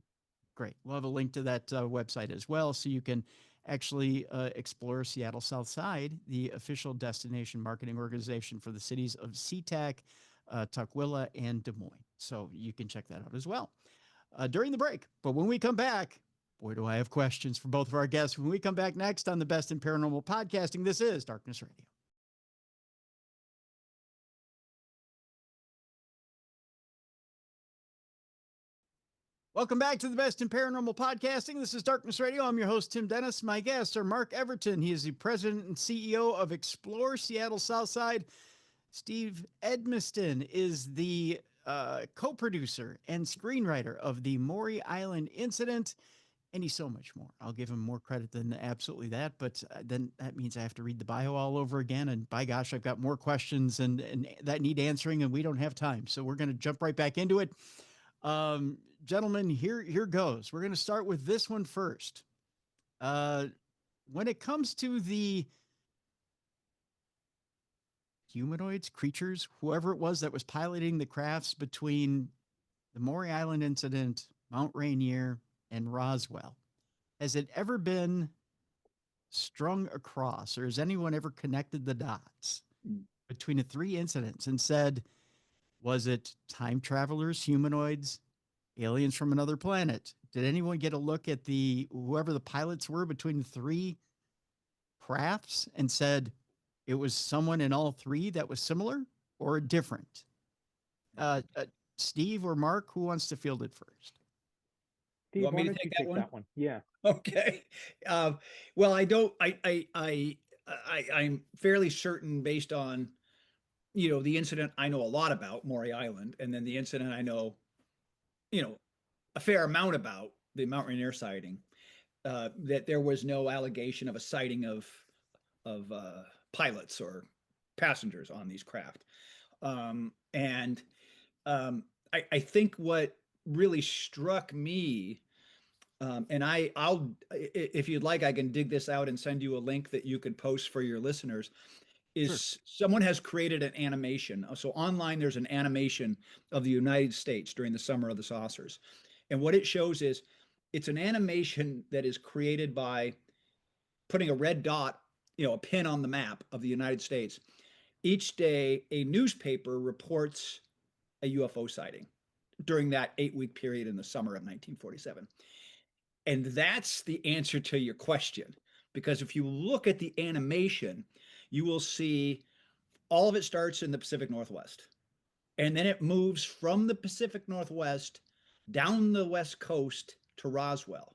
Speaker 1: Great. We'll have a link to that website as well, so you can actually explore Seattle Southside, the official destination marketing organization for the cities of SeaTac, Tukwila, and Des Moines. So you can check that out as well during the break. But when we come back, boy, do I have questions for both of our guests. When we come back next on the Best in Paranormal Podcasting, this is Darkness Radio. Welcome back to the Best in Paranormal Podcasting. This is Darkness Radio. I'm your host, Tim Dennis. My guests are Mark Everton. He is the president and CEO of Explore Seattle Southside. Steve Edmiston is the co-producer and screenwriter of the Maury Island Incident, and he's so much more. I'll give him more credit than absolutely that, but then that means I have to read the bio all over again, and by gosh, I've got more questions and that need answering, and we don't have time. So we're going to jump right back into it. Gentlemen, here goes. We're going to start with this one first. When it comes to the humanoids, creatures, whoever it was that was piloting the crafts between the Maury Island incident, Mount Rainier, and Roswell, has it ever been strung across, or has anyone ever connected the dots between the three incidents and said, was it time travelers, humanoids, aliens from another planet? Did anyone get a look at whoever the pilots were between the three crafts and said it was someone in all three that was similar or different? Steve or Mark, who wants to field it first?
Speaker 3: Steve,
Speaker 2: You want me
Speaker 3: why
Speaker 2: to
Speaker 3: don't you
Speaker 2: take that one?
Speaker 3: that one? Yeah.
Speaker 2: Okay. Well, I'm fairly certain, based on, the incident I know a lot about, Maury Island, and then the incident I know, a fair amount about, the Mount Rainier sighting, that there was no allegation of a sighting of pilots or passengers on these craft. And I think what really struck me, and I'll, if you'd like, I can dig this out and send you a link that you could post for your listeners, is
Speaker 1: Sure.
Speaker 2: someone has created an animation. So online, there's an animation of the United States during the summer of the saucers. And what it shows is it's an animation that is created by putting a red dot, a pin on the map of the United States. Each day, a newspaper reports a UFO sighting during that 8-week period in the summer of 1947. And that's the answer to your question. Because if you look at the animation, you will see all of it starts in the Pacific Northwest. And then it moves from the Pacific Northwest down the West Coast to Roswell.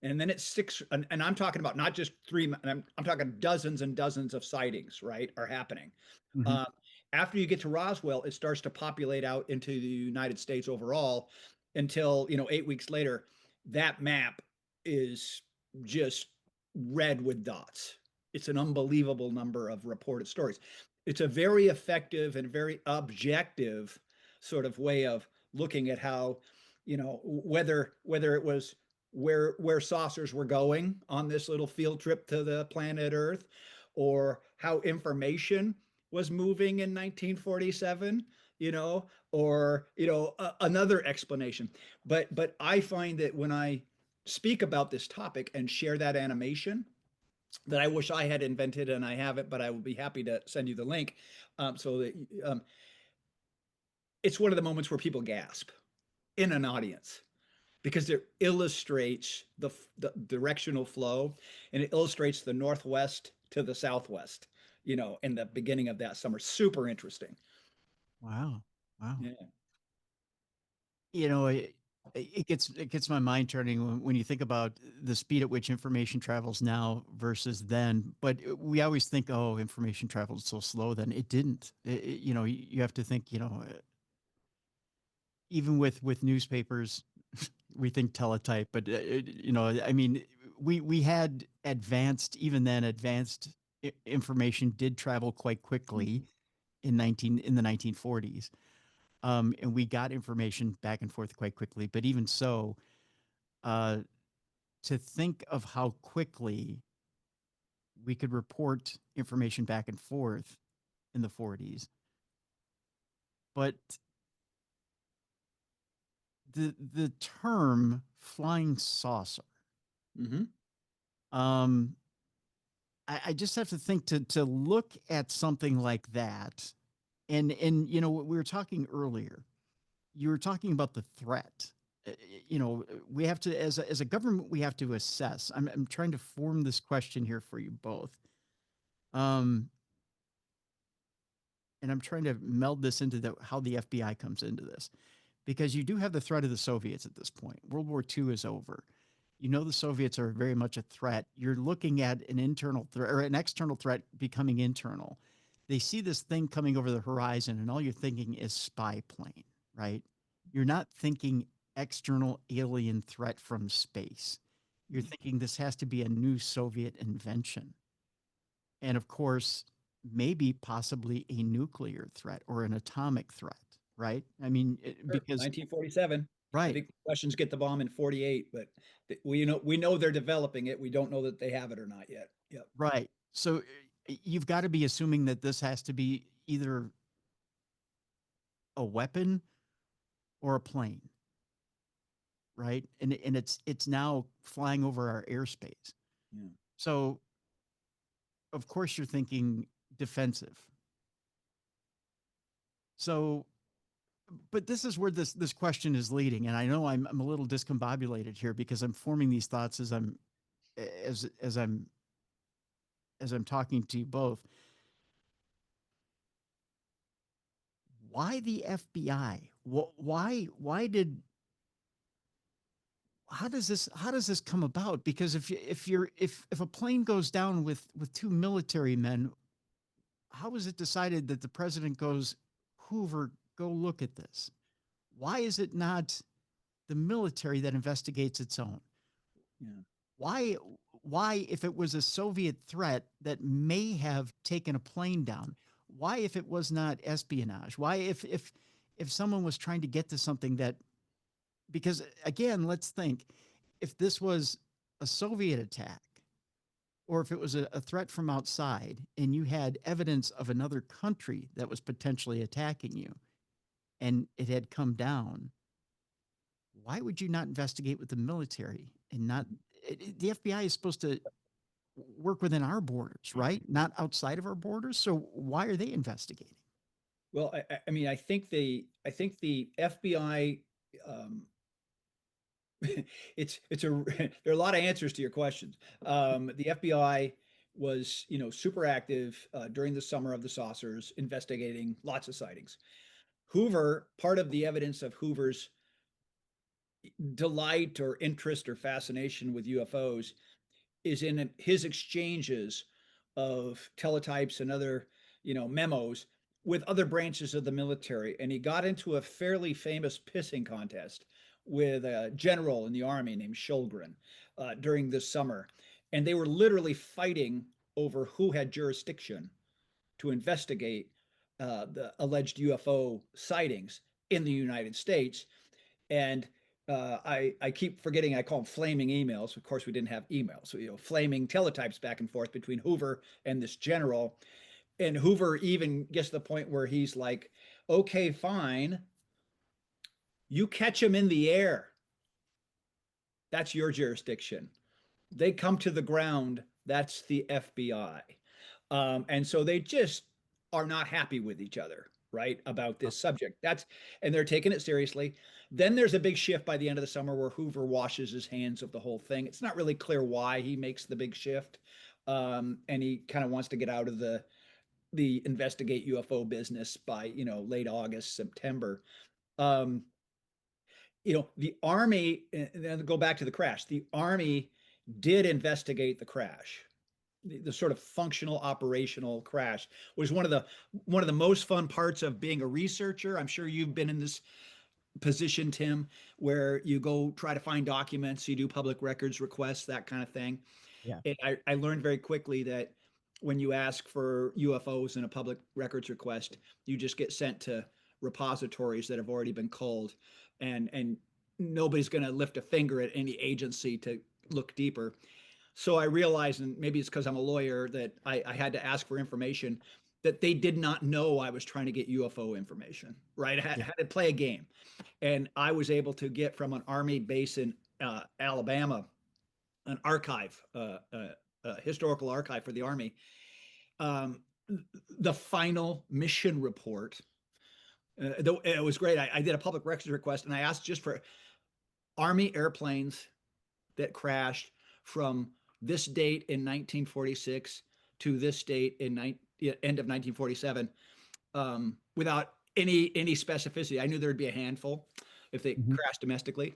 Speaker 2: and then it's six, and I'm talking about not just three, I'm talking dozens and dozens of sightings, right, are happening.
Speaker 1: Mhm.
Speaker 2: Uh, After you get to Roswell, it starts to populate out into the United States overall until, 8 weeks later, that map is just red with dots. It's an unbelievable number of reported stories. It's a very effective and very objective sort of way of looking at how, whether it was where saucers were going on this little field trip to the planet Earth, or how information was moving in 1947, or another explanation. But I find that when I speak about this topic and share that animation that I wish I had invented and I haven't, but I will be happy to send you the link, so that it's one of the moments where people gasp in an audience because it illustrates the directional flow, and it illustrates the northwest to the southwest, in the beginning of that summer. Super interesting.
Speaker 1: Wow. Wow.
Speaker 2: Yeah.
Speaker 1: You know, it gets my mind turning when you think about the speed at which information travels now versus then. But we always think, oh, information traveled so slow. Then it didn't. You have to think. Even with newspapers, we think teletype, but I mean, we had advanced, even then advanced information did travel quite quickly in the 1940s. And we got information back and forth quite quickly. But even so, uh, to think of how quickly we could report information back and forth in the 40s, but the term flying saucer,
Speaker 2: Mm-hmm.
Speaker 1: um, I just have to think to look at something like that, and we were talking earlier. You were talking about the threat. We have to, as a government, we have to assess. I'm trying to form this question here for you both, um, and I'm trying to meld this into how the FBI comes into this, because you do have the threat of the Soviets at this point. World War II is over. The Soviets are very much a threat. You're looking at an internal threat or an external threat becoming internal. They see this thing coming over the horizon, and all you're thinking is spy plane, right? You're not thinking external alien threat from space. You're thinking this has to be a new Soviet invention. And of course, maybe possibly a nuclear threat or an atomic threat, right? I mean,
Speaker 2: Sure.
Speaker 1: because,
Speaker 2: 1947. I
Speaker 1: right,
Speaker 2: think the Russians get the bomb in 48, but we know they're developing it. We don't know that they have it or not yet. Yep.
Speaker 1: right. So you've got to be assuming that this has to be either a weapon or a plane, right? And it's now flying over our airspace.
Speaker 2: Yeah.
Speaker 1: So of course you're thinking defensive. So, but this is where this question is leading, and I know I'm a little discombobulated here because I'm forming these thoughts as as I'm as I'm talking to you both. Why the FBI? Why did how does this come about? Because if a plane goes down with two military men, how is it decided that the president goes, Hoover, go look at this? Why is it not the military that investigates its own?
Speaker 2: Yeah.
Speaker 1: Why why if it was a Soviet threat that may have taken a plane down? Why if it was not espionage? Why if someone was trying to get to something that, because again, let's think, if this was a Soviet attack or if it was a threat from outside and you had evidence of another country that was potentially attacking you and it had come down, why would you not investigate with the military and not the FBI is supposed to work within our borders, right? Not outside of our borders. So why are they investigating?
Speaker 2: Well, I mean, I think the FBI, um, there are a lot of answers to your questions. The FBI was, super active during the summer of the saucers, investigating lots of sightings. Hoover, part of the evidence of Hoover's delight or interest or fascination with UFOs is in his exchanges of teletypes and other, memos with other branches of the military. And he got into a fairly famous pissing contest with a general in the army named Shulgren during this summer. And they were literally fighting over who had jurisdiction to investigate the alleged UFO sightings in the United States. And I keep forgetting I call them flaming emails. Of course, we didn't have emails, so flaming teletypes back and forth between Hoover and this general. And Hoover even gets to the point where he's like, "Okay, fine, you catch them in the air. That's your jurisdiction. They come to the ground. That's the FBI." And so they just are not happy with each other, right, about this subject. And they're taking it seriously. Then there's a big shift by the end of the summer where Hoover washes his hands of the whole thing. It's not really clear why he makes the big shift, and he kind of wants to get out of the investigate UFO business by late August, September. Um, the Army, and then go back to the crash. The Army did investigate the crash. The sort of functional operational crash was one of the most fun parts of being a researcher. I'm sure you've been in this position, Tim, where you go try to find documents, you do public records requests, that kind of thing.
Speaker 1: Yeah.
Speaker 2: And I learned very quickly that when you ask for UFOs in a public records request, you just get sent to repositories that have already been culled, and nobody's going to lift a finger at any agency to look deeper. So I realized, and maybe it's because I'm a lawyer, that I had to ask for information that they did not know I was trying to get UFO information, right? I had to play a game. And I was able to get from an Army base in Alabama, an archive, historical archive for the Army, um, the final mission report. It was great. I did a public records request, and I asked just for Army airplanes that crashed from this date in 1946 to this date in end of 1947, without any specificity. I knew there'd be a handful if they crashed domestically,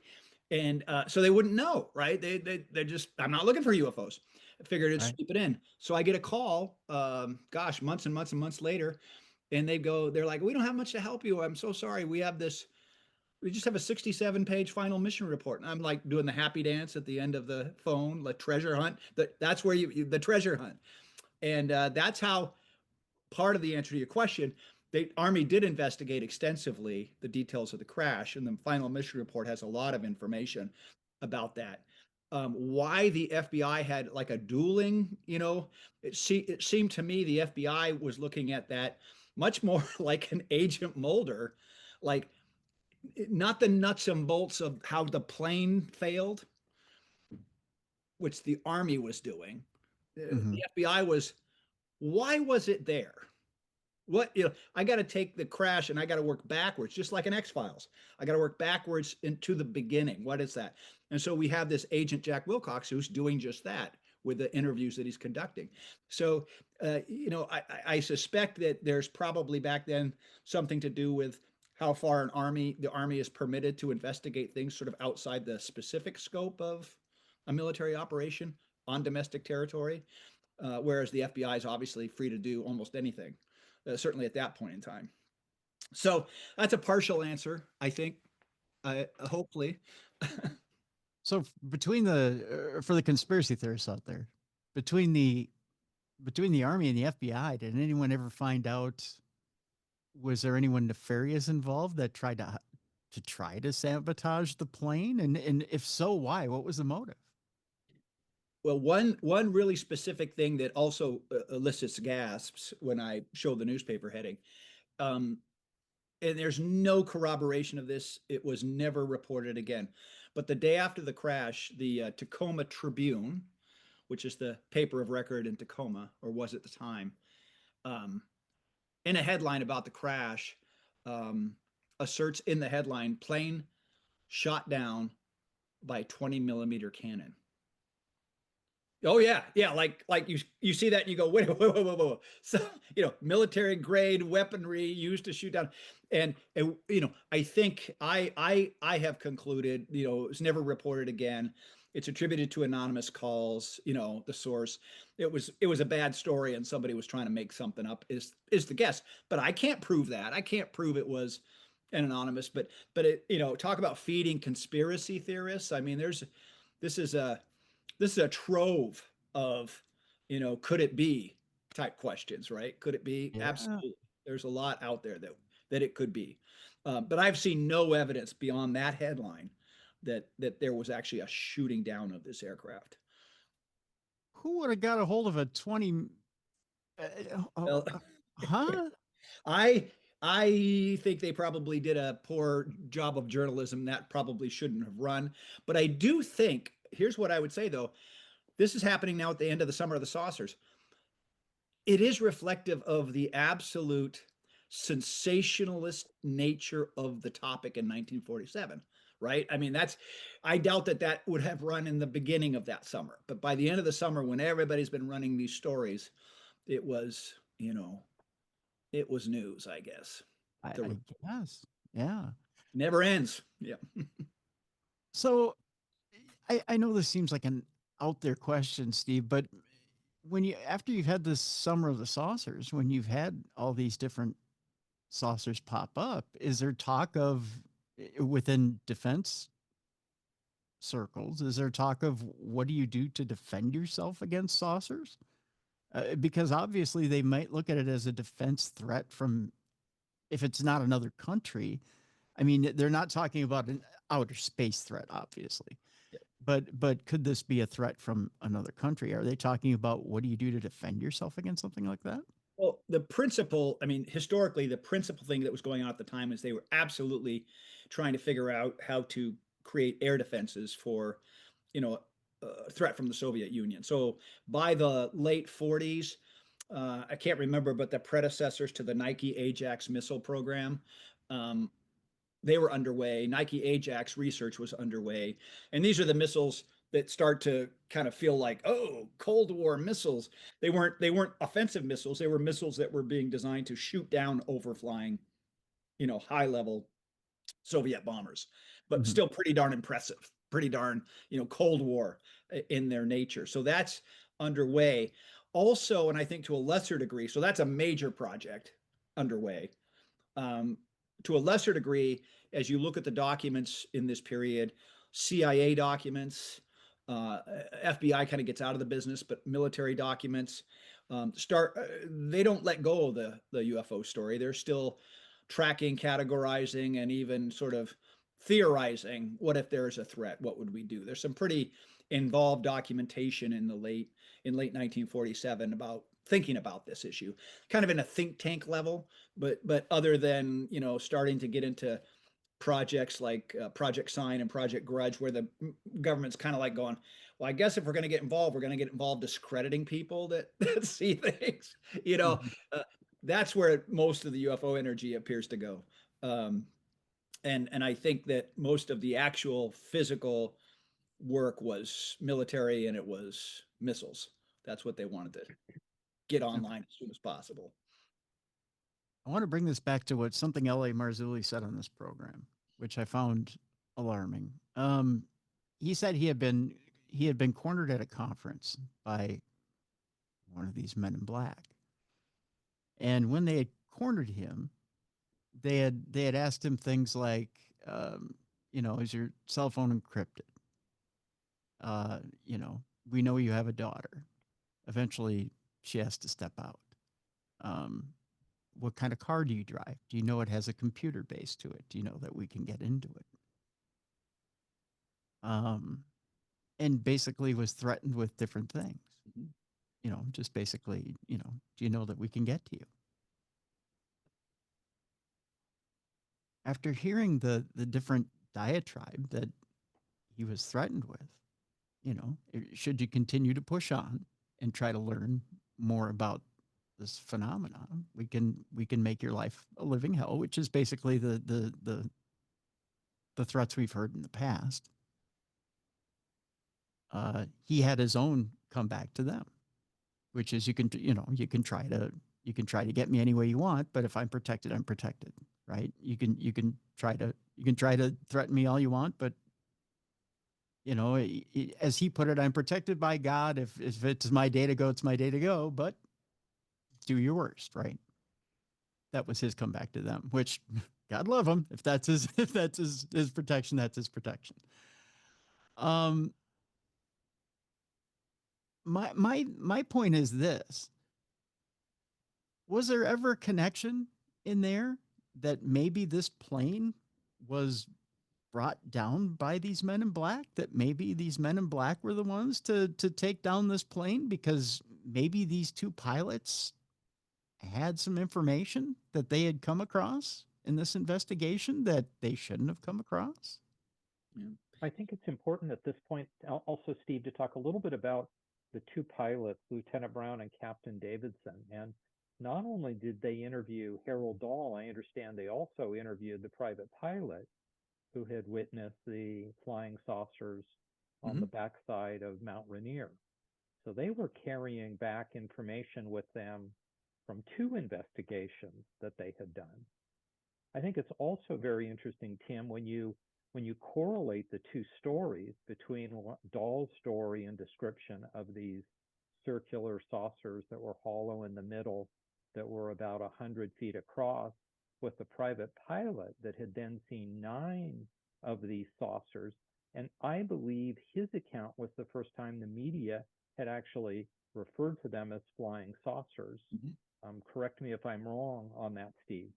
Speaker 2: and so they wouldn't know, right? They're just, I'm not looking for UFOs. I figured it'd sweep it in. So I get a call, months and months and months later, and they're like, "We don't have much to help you. I'm so sorry. We just have a 67-page final mission report." And I'm like doing the happy dance at the end of the phone, the treasure hunt. That's where the treasure hunt. And that's how, part of the answer to your question, the Army did investigate extensively the details of the crash, and the final mission report has a lot of information about that. Why the FBI had like a dueling, it seemed to me the FBI was looking at that much more like an Agent Mulder, like not the nuts and bolts of how the plane failed, which the Army was doing. The FBI was, why was it there? I got to take the crash and I got to work backwards, just like in X-Files. I got to work backwards into the beginning. What is that? And so we have this agent, Jack Wilcox, who's doing just that with the interviews that he's conducting. So, I suspect that there's probably back then something to do with how far the Army is permitted to investigate things sort of outside the specific scope of a military operation on domestic territory, whereas the FBI is obviously free to do almost anything. Certainly at that point in time. So that's a partial answer, I think, hopefully.
Speaker 1: So between for the conspiracy theorists out there, between the Army and the FBI, did anyone ever find out, was there anyone nefarious involved that tried to sabotage the plane? And if so, why? What was the motive?
Speaker 2: Well, one really specific thing that also elicits gasps when I show the newspaper heading, and there's no corroboration of this. It was never reported again. But the day after the crash, the Tacoma Tribune, which is the paper of record in Tacoma, or was at the time, in a headline about the crash, asserts in the headline, plane shot down by 20 millimeter cannon. Oh yeah, yeah. Like you see that and you go, wait, whoa, whoa, whoa, whoa. So military grade weaponry used to shoot down, and I think I have concluded, it's never reported again. It's attributed to anonymous calls. The source. It was a bad story, and somebody was trying to make something up. Is the guess, but I can't prove that. I can't prove it was an anonymous. But talk about feeding conspiracy theorists. I mean, this is a this is a trove of, could it be type questions, right? Could it be?
Speaker 1: Yeah.
Speaker 2: Absolutely. There's a lot out there that it could be. But I've seen no evidence beyond that headline that there was actually a shooting down of this aircraft.
Speaker 1: Who would have got a hold of a 20? Uh,
Speaker 2: Well,
Speaker 1: huh?
Speaker 2: I I think they probably did a poor job of journalism that probably shouldn't have run. But I do think, here's what I would say though, this is happening now at the end of the Summer of the Saucers. It is reflective of the absolute sensationalist nature of the topic in 1947, right? I mean, I doubt that would have run in the beginning of that summer, but by the end of the summer, when everybody's been running these stories, it was, it was news, I guess.
Speaker 1: I guess. Yeah.
Speaker 2: Never ends. Yeah.
Speaker 1: So I know this seems like an out there question, Steve, but after you've had this Summer of the Saucers, when you've had all these different saucers pop up, is there talk of within defense circles? Is there talk of what do you do to defend yourself against saucers? Because obviously they might look at it as a defense threat from, if it's not another country. I mean, they're not talking about an outer space threat, obviously. But could this be a threat from another country? Are they talking about what do you do to defend yourself against something like that?
Speaker 2: Well, the principle, I mean, historically, the principal thing that was going on at the time is they were absolutely trying to figure out how to create air defenses for, a threat from the Soviet Union. So by the late 40s, I can't remember, but the predecessors to the Nike Ajax missile program, um, they were underway. Nike Ajax research was underway. And these are the missiles that start to kind of feel like, oh, Cold War missiles. They weren't offensive missiles. They were missiles that were being designed to shoot down overflying, high level Soviet bombers, but
Speaker 1: Mhm.
Speaker 2: still pretty darn impressive, pretty darn, Cold War in their nature. So that's underway. Also, and I think to a lesser degree, so that's a major project underway. Um, to a lesser degree, as you look at the documents in this period, CIA documents, FBI kind of gets out of the business, but military documents they don't let go of the UFO story. They're still tracking, categorizing, and even sort of theorizing, what if there is a threat? What would we do? There's some pretty involved documentation in late 1947 about thinking about this issue, kind of in a think tank level, but other than starting to get into projects like Project Sign and Project Grudge, where the government's kind of like going, well, I guess if we're going to get involved, we're going to get involved discrediting people that see things.
Speaker 1: Mhm.
Speaker 2: Uh, that's where most of the UFO energy appears to go. Um, and I think that most of the actual physical work was military, and it was missiles. That's what they wanted to get
Speaker 1: Okay.
Speaker 2: online as soon as possible.
Speaker 1: I want to bring this back to what something L.A. Marzulli said on this program, which I found alarming. He said he had been cornered at a conference by one of these men in black, and when they had cornered him, they had asked him things like, is your cell phone encrypted? Uh, you know, we know you have a daughter. Eventually, she has to step out. Um, what kind of car do you drive? Do you know it has a computer base to it? Do you know that we can get into it? Um, and basically was threatened with different things.
Speaker 2: Mhm.
Speaker 1: Just basically, do you know that we can get to you? After hearing the different diatribe that he was threatened with, should you continue to push on and try to learn more about this phenomenon, we can make your life a living hell, which is basically the threats we've heard in the past. He had his own come back to them, which is you can try to get me any way you want, but if I'm protected, I'm protected, right? You can try to threaten me all you want, but as he put it, I'm protected by God. If it's my day to go, it's my day to go, but do your worst, right? That was his comeback to them, which God love him. If that's his protection, that's his protection. My point is this: was there ever a connection in there that maybe this plane was brought down by these men in black, that maybe these men in black were the ones to take down this plane because maybe these two pilots had some information that they had come across in this investigation that they shouldn't have come across?
Speaker 3: Yeah. I think it's important at this point also, Steve, to talk a little bit about the two pilots, Lieutenant Brown and Captain Davidson. And not only did they interview Harold Dahl, I understand they also interviewed the private pilot who had witnessed the flying saucers on the backside of Mount Rainier. So they were carrying back information with them from two investigations that they had done. I think it's also very interesting, Tim, when you correlate the two stories between Dahl's story and description of these circular saucers that were hollow in the middle, that were about 100 feet across, with the private pilot that had then seen 9 of these saucers. And I believe his account was the first time the media had actually referred to them as flying saucers. Correct me if I'm wrong on that, Steve.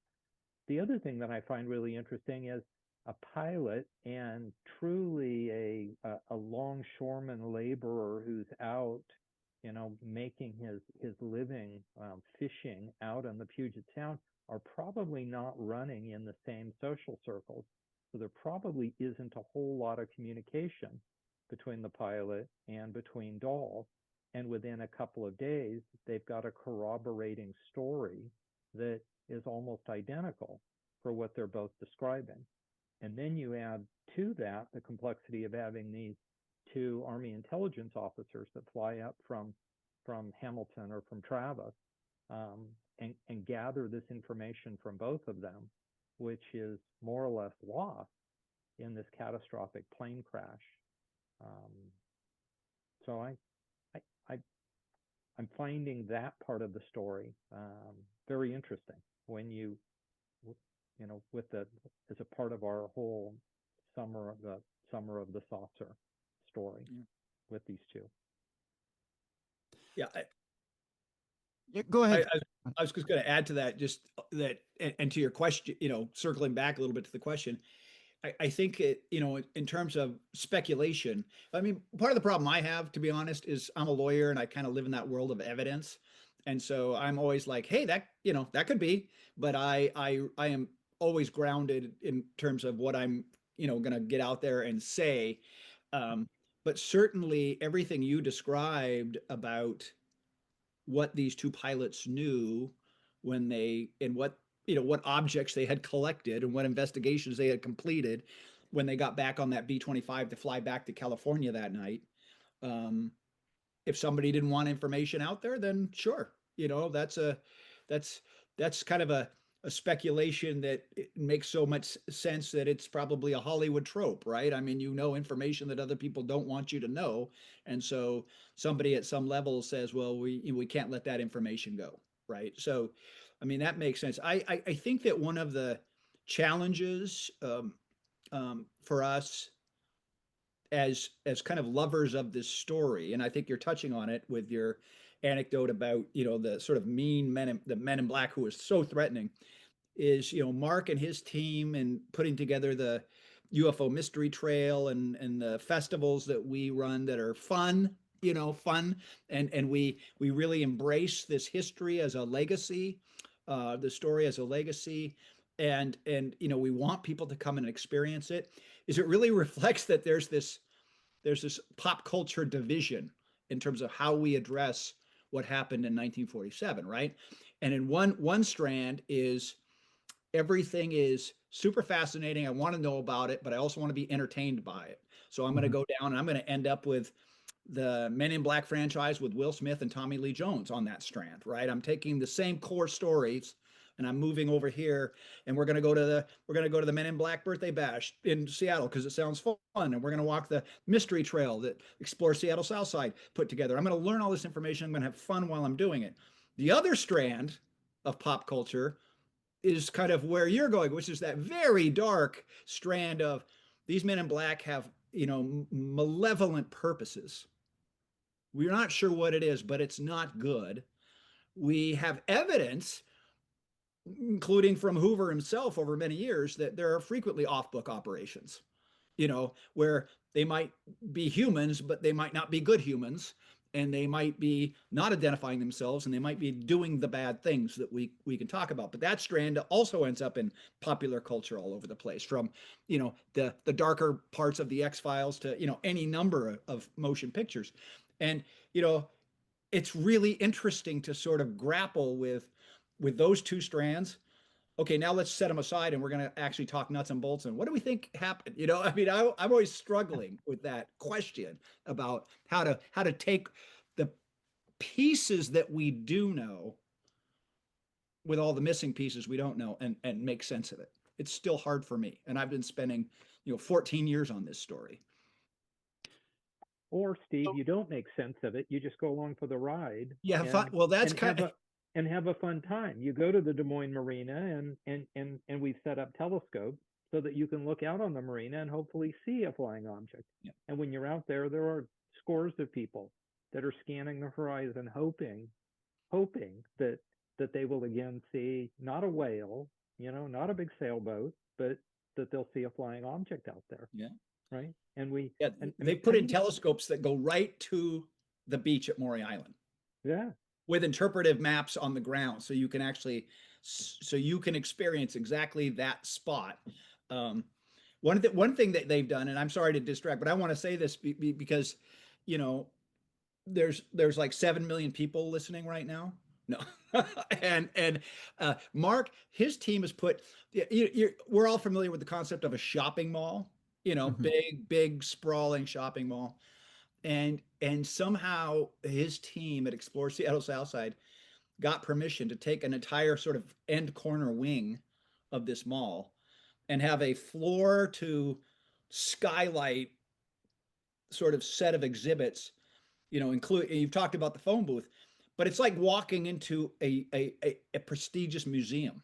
Speaker 3: The other thing that I find really interesting is a pilot and truly a longshoreman laborer who's out, making his living fishing out on the Puget Sound are probably not running in the same social circles. So there probably isn't a whole lot of communication between the pilot and between Dahl. And within a couple of days, they've got a corroborating story that is almost identical for what they're both describing. And then you add to that the complexity of having these two Army intelligence officers that fly up from Hamilton or from Travis and gather this information from both of them, which is more or less lost in this catastrophic plane crash. So I'm finding that part of the story very interesting when with the as a part of our whole summer of the saucer story with these two.
Speaker 2: Yeah.
Speaker 1: Go ahead.
Speaker 2: I was just going to add to that, just that, and to your question, circling back a little bit to the question, I think in terms of speculation, I mean, part of the problem I have, to be honest, is I'm a lawyer and I kind of live in that world of evidence. And so I'm always like, hey, that could be, but I am always grounded in terms of what I'm, going to get out there and say. But certainly everything you described about what these two pilots knew when what objects they had collected and what investigations they had completed when they got back on that B-25 to fly back to California that night. If somebody didn't want information out there, then sure, that's kind of a speculation that it makes so much sense that it's probably a Hollywood trope, right? I mean, information that other people don't want you to know, and so somebody at some level says, well, we can't let that information go, right? So I mean, that makes sense. I think that one of the challenges for us as kind of lovers of this story, and I think you're touching on it with your anecdote about the sort of the men in black who was so threatening, is Mark and his team and putting together the UFO Mystery Trail and the festivals that we run that are fun, and we really embrace this history as a legacy, the story as a legacy, and we want people to come and experience it. Is it really reflects that there's this pop culture division in terms of how we address what happened in 1947, right? And in one strand is everything is super fascinating. I want to know about it, but I also want to be entertained by it. So I'm going to go down and I'm going to end up with the Men in Black franchise with Will Smith and Tommy Lee Jones on that strand, right? I'm taking the same core stories and I'm moving over here, and we're going to go to the Men in Black birthday bash in Seattle because it sounds fun, and we're going to walk the mystery trail that explores Seattle Southside put together. I'm going to learn all this information. I'm going to have fun while I'm doing it. The other strand of pop culture is kind of where you're going, which is that very dark strand of these Men in Black have, malevolent purposes. We're not sure what it is, but it's not good. We have evidence, including from Hoover himself over many years, that there are frequently off-book operations, where they might be humans, but they might not be good humans, and they might be not identifying themselves, and they might be doing the bad things that we can talk about. But that strand also ends up in popular culture all over the place, from the darker parts of the X-Files to any number of motion pictures. And it's really interesting to sort of grapple with those two strands. Okay, now let's set them aside, and we're going to actually talk nuts and bolts. And what do we think happened? I'm always struggling with that question about how to take the pieces that we do know with all the missing pieces we don't know and make sense of it. It's still hard for me, and I've been spending 14 years on this story.
Speaker 3: Or Steve, you don't make sense of it. You just go along for the ride.
Speaker 2: Yeah, well, that's kind of.
Speaker 3: And have a fun time. You go to the Des Moines Marina, and we've set up telescopes so that you can look out on the marina and hopefully see a flying object.
Speaker 2: Yeah.
Speaker 3: And when you're out there, there are scores of people that are scanning the horizon, hoping that they will again see not a whale, not a big sailboat, but that they'll see a flying object out there.
Speaker 2: Yeah.
Speaker 3: Right.
Speaker 2: They put in telescopes that go right to the beach at Maury Island.
Speaker 3: Yeah.
Speaker 2: With interpretive maps on the ground, so you can experience exactly that spot. One thing that they've done, and I'm sorry to distract, but I want to say this because there's like 7 million people listening right now. No, and Mark, his team has put. We're all familiar with the concept of a shopping mall. Big sprawling shopping mall. And somehow his team at Explore Seattle Southside got permission to take an entire sort of end corner wing of this mall and have a floor to skylight sort of set of exhibits, you've talked about the phone booth, but it's like walking into a prestigious museum.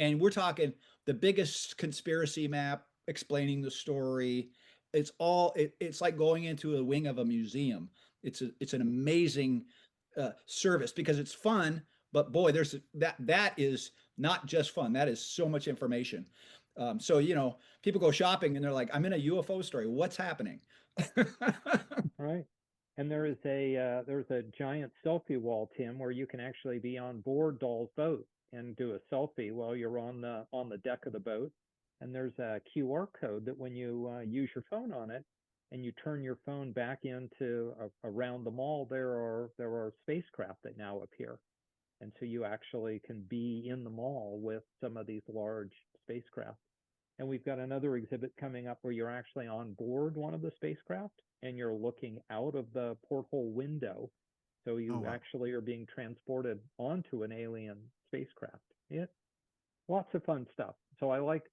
Speaker 2: And we're talking the biggest conspiracy map explaining the story. It's like going into a wing of a museum. It's an amazing service because it's fun, but boy, that is not just fun. That is so much information. So people go shopping and they're like, I'm in a UFO story. What's happening?
Speaker 3: Right. And there's a giant selfie wall, Tim, where you can actually be on board Dahl's boat and do a selfie while you're on the deck of the boat. And there's a QR code that when you use your phone on it and you turn your phone back into around the mall, there are spacecraft that now appear. And so you actually can be in the mall with some of these large spacecraft. And we've got another exhibit coming up where you're actually on board one of the spacecraft and you're looking out of the porthole window. So you actually are being transported onto an alien spacecraft. Yeah, lots of fun stuff. So I like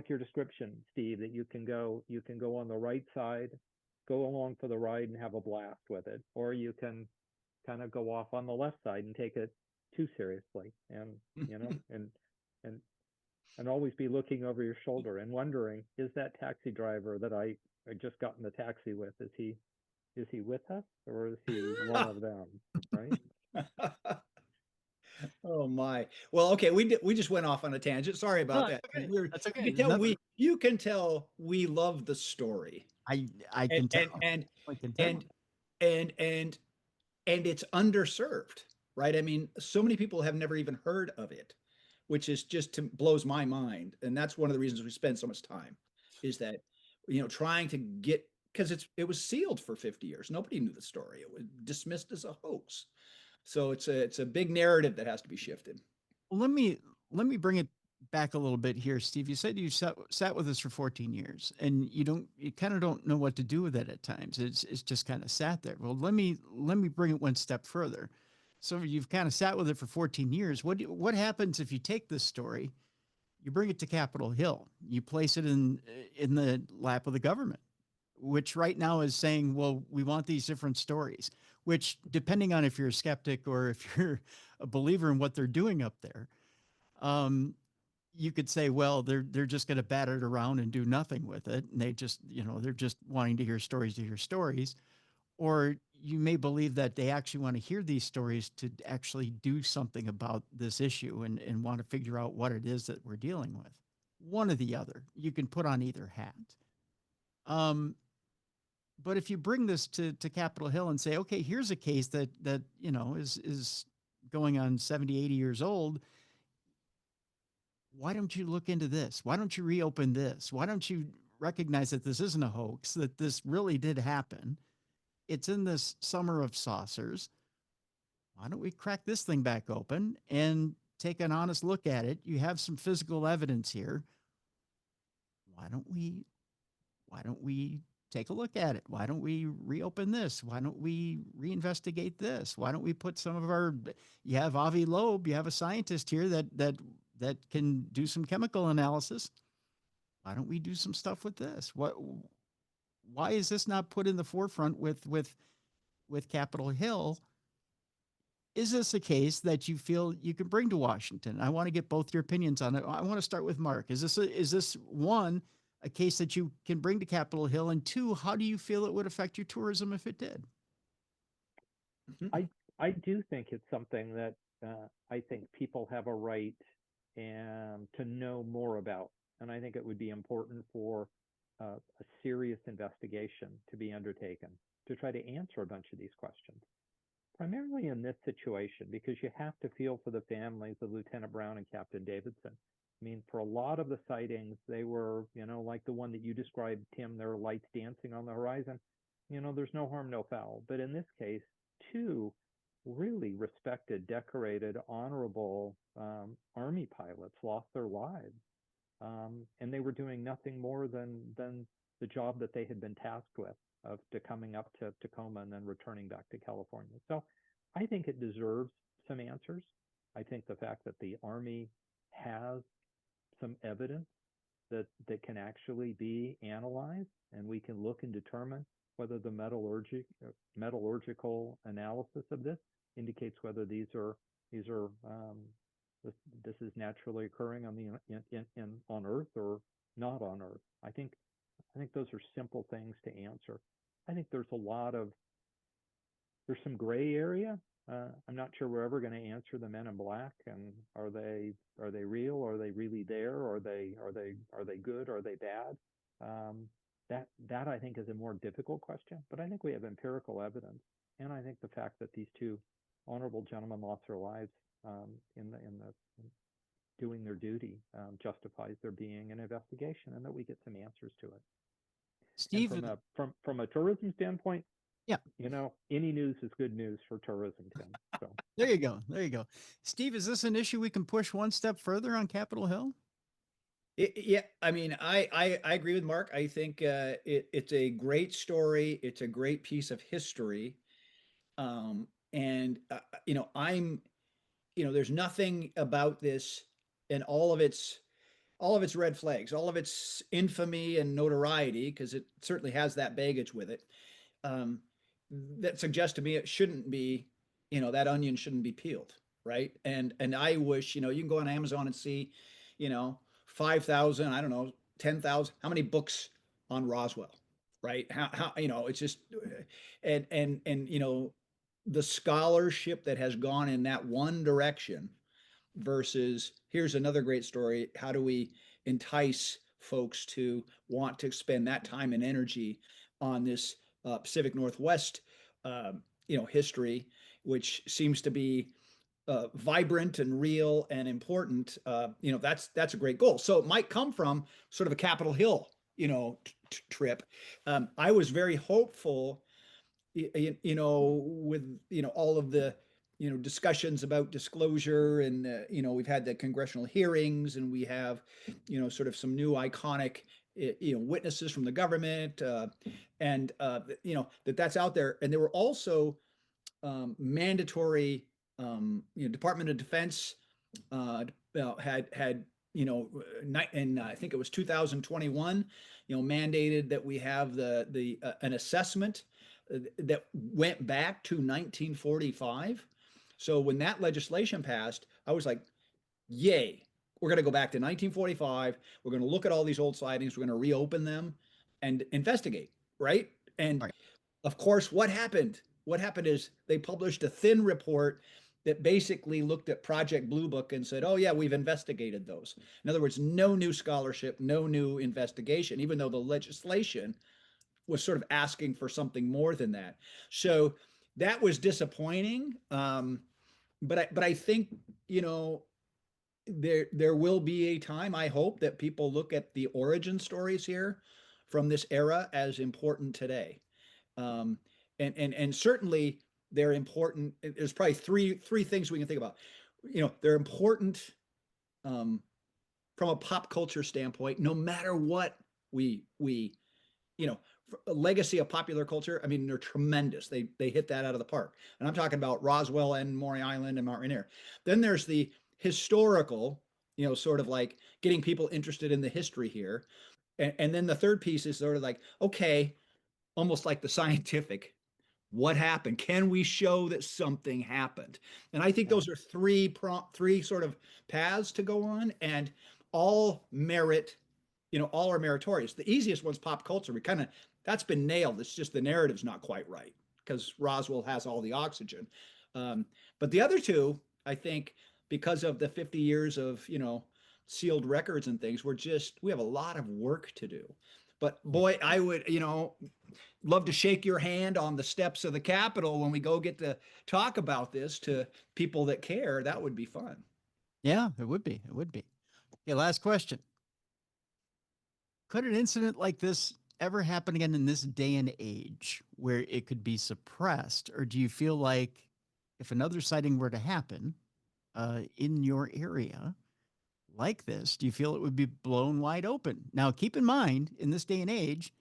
Speaker 3: your description, Steve, that you can go on the right side, go along for the ride and have a blast with it, or you can kind of go off on the left side and take it too seriously, and and always be looking over your shoulder and wondering, is that taxi driver that I just got in the taxi with, is he with us or is he one of them, right?
Speaker 2: Oh my. Well, okay, we just went off on a tangent. Sorry about that.
Speaker 1: Okay. That's okay.
Speaker 2: You can tell we love the story.
Speaker 1: I can tell.
Speaker 2: And it's underserved, right? I mean, so many people have never even heard of it, which is blows my mind. And that's one of the reasons we spend so much time, is that trying to get, because it was sealed for 50 years. Nobody knew the story. It was dismissed as a hoax. So it's a big narrative that has to be shifted.
Speaker 1: Well, let me bring it back a little bit here, Steve. You said you sat with us for 14 years, and you kind of don't know what to do with it at times. It's just kind of sat there. Well, let me bring it one step further. So you've kind of sat with it for 14 years. What happens if you take this story, you bring it to Capitol Hill, you place it in the lap of the government, which right now is saying, well, we want these different stories, which depending on if you're a skeptic or if you're a believer in what they're doing up there, um, you could say, well, they're just going to bat it around and do nothing with it. And they just, they're just wanting to hear stories. Or you may believe that they actually want to hear these stories to actually do something about this issue and want to figure out what it is that we're dealing with. One or the other. You can put on either hat. But if you bring this to Capitol Hill and say, okay, here's a case that is going on 70, 80 years old, why don't you look into this? Why don't you reopen this? Why don't you recognize that this isn't a hoax, that this really did happen? It's in this summer of saucers. Why don't we crack this thing back open and take an honest look at it? You have some physical evidence here. Why don't we take a look at it? Why don't we reopen this? Why don't we reinvestigate this? Why don't we put some of our, you have Avi Loeb, you have a scientist here that can do some chemical analysis. Why don't we do some stuff with this? Why is this not put in the forefront with Capitol Hill? Is this a case that you feel you can bring to Washington? I want to get both your opinions on it. I want to start with Mark. Is this one, a case that you can bring to Capitol Hill? And two, how do you feel it would affect your tourism if it did?
Speaker 3: I do think it's something that I think people have a right to know more about. And I think it would be important for a serious investigation to be undertaken to try to answer a bunch of these questions. Primarily in this situation, because you have to feel for the families of Lieutenant Brown and Captain Davidson. I mean, for a lot of the sightings, they were, like the one that you described, Tim, there are lights dancing on the horizon. There's no harm, no foul. But in this case, two really respected, decorated, honorable Army pilots lost their lives. And they were doing nothing more than the job that they had been tasked with, of coming up to Tacoma and then returning back to California. So I think it deserves some answers. I think the fact that the Army has some evidence that can actually be analyzed, and we can look and determine whether the metallurgical analysis of this indicates whether this is naturally occurring on Earth or not on Earth. I think those are simple things to answer. I think there's some gray area. I'm not sure we're ever going to answer the men in black, and are they real? Are they really there? Are they good? Are they bad? That I think is a more difficult question. But I think we have empirical evidence, and I think the fact that these two honorable gentlemen lost their lives in doing their duty justifies there being an investigation, and that we get some answers to it.
Speaker 1: Steve,
Speaker 3: from a tourism standpoint,
Speaker 1: yeah,
Speaker 3: any news is good news for tourism, Tim. So
Speaker 1: there you go. Steve, is this an issue we can push one step further on Capitol Hill?
Speaker 2: Yeah, I mean, I agree with Mark. I think it's a great story. It's a great piece of history, and there's nothing about this and all of its red flags, all of its infamy and notoriety, because it certainly has that baggage with it, that suggests to me it shouldn't be, that onion shouldn't be peeled, right? And I wish, you can go on Amazon and see, 5,000, I don't know, 10,000, how many books on Roswell, right? How it's just, and the scholarship that has gone in that one direction versus here's another great story. How do we entice folks to want to spend that time and energy on this Pacific Northwest, history, which seems to be vibrant and real and important? That's a great goal. So it might come from sort of a Capitol Hill, trip. I was very hopeful, with all of the discussions about disclosure, and we've had the congressional hearings, and we have sort of some new iconic witnesses from the government, and that's out there. And there were also mandatory Department of Defense had and I think it was 2021 mandated that we have the an assessment that went back to 1945. So when that legislation passed, I was like, yay, we're going to go back to 1945. We're going to look at all these old sightings. We're going to reopen them and investigate, right? And
Speaker 1: Right.
Speaker 2: of course, what happened? What happened is they published a thin report that basically looked at Project Blue Book and said, oh, yeah, we've investigated those. In other words, no new scholarship, no new investigation, even though the legislation was sort of asking for something more than that. So that was disappointing. But I think, there will be a time, I hope, that people look at the origin stories here from this era as important today. And certainly they're important. There's probably three things we can think about. They're important from a pop culture standpoint, no matter what we a legacy of popular culture. I mean, they're tremendous. They hit that out of the park. And I'm talking about Roswell and Maury Island and Mount Rainier. Then there's the historical, sort of like getting people interested in the history here. And then the third piece is sort of like, okay, almost like the scientific. What happened? Can we show that something happened? And I think those are three sort of paths to go on, and all merit, all are meritorious. The easiest one's pop culture. That's been nailed. It's just the narrative's not quite right because Roswell has all the oxygen. But the other two, I think, because of the 50 years of, sealed records and things, we have a lot of work to do. But boy, I would, love to shake your hand on the steps of the Capitol when we go get to talk about this to people that care. That would be fun.
Speaker 1: Yeah, it would be. It would be. Okay, last question. Could an incident like this ever happen again in this day and age where it could be suppressed? Or do you feel like if another sighting were to happen in your area like this, do you feel it would be blown wide open? Now, keep in mind, in this day and age,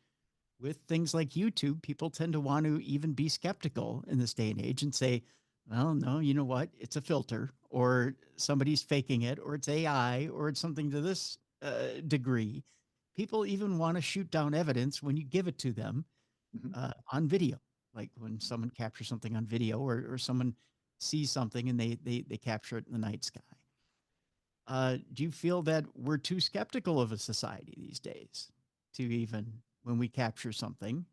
Speaker 1: with things like YouTube, people tend to want to even be skeptical in this day and age and say, well, no, you know what? It's a filter, or somebody's faking it, or it's AI, or it's something to this degree. People even want to shoot down evidence when you give it to them on video, like when someone captures something on video, or someone sees something and they capture it in the night sky. Do you feel that we're too skeptical of a society these days to even, when we capture something,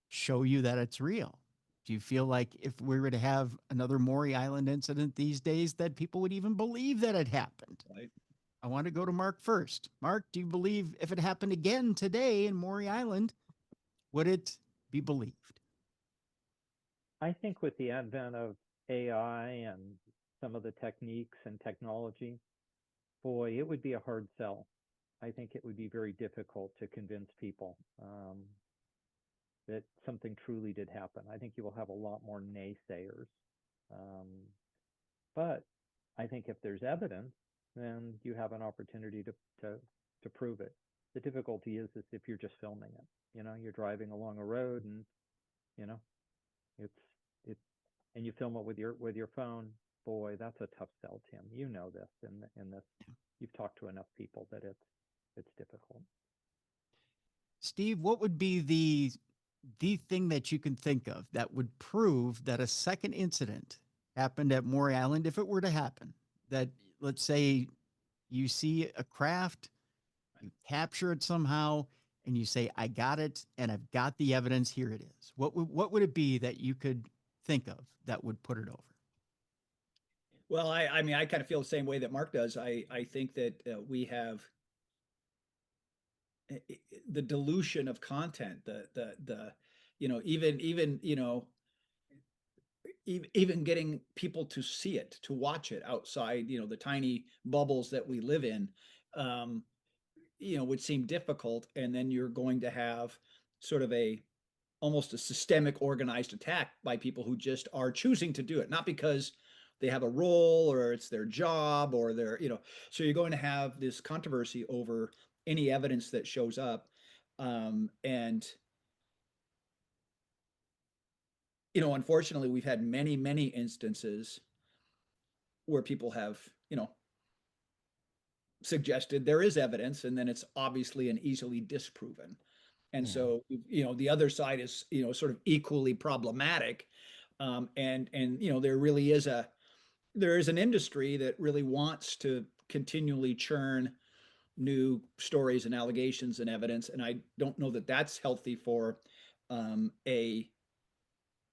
Speaker 1: show you that it's real? Do you feel like if we were to have another Maury Island incident these days, that people would even believe that it happened?
Speaker 2: Right.
Speaker 1: I want to go to Mark first. Mark, do you believe if it happened again today in Maury Island, would it be believed?
Speaker 3: I think with the advent of AI and some of the techniques and technology, boy, it would be a hard sell. I think it would be very difficult to convince people that something truly did happen. I think you will have a lot more naysayers. But I think if there's evidence, then you have an opportunity to prove it. The difficulty is if you're just filming it. You're driving along a road and it's and you film it with your phone. Boy, that's a tough sell, Tim. You know this in this. You've talked to enough people that it's difficult.
Speaker 1: Steve, what would be the thing that you can think of that would prove that a second incident happened at Maury Island, if it were to happen? That, let's say, you see a craft, you capture it somehow, and you say, I got it, and I've got the evidence, here it is. What would it be that you could think of that would put it over?
Speaker 2: Well, I mean, I kind of feel the same way that Mark does. I think that we have the dilution of content, even getting people to see it, to watch it outside, the tiny bubbles that we live in, would seem difficult. And then you're going to have sort of almost a systemic organized attack by people who just are choosing to do it, not because they have a role or it's their job or their, so you're going to have this controversy over any evidence that shows up. And unfortunately, we've had many, many instances where people have, suggested there is evidence, and then it's obviously and easily disproven. And
Speaker 3: Yeah.
Speaker 2: so, the other side is, sort of equally problematic. And there really is an industry that really wants to continually churn new stories and allegations and evidence. And I don't know that that's healthy for a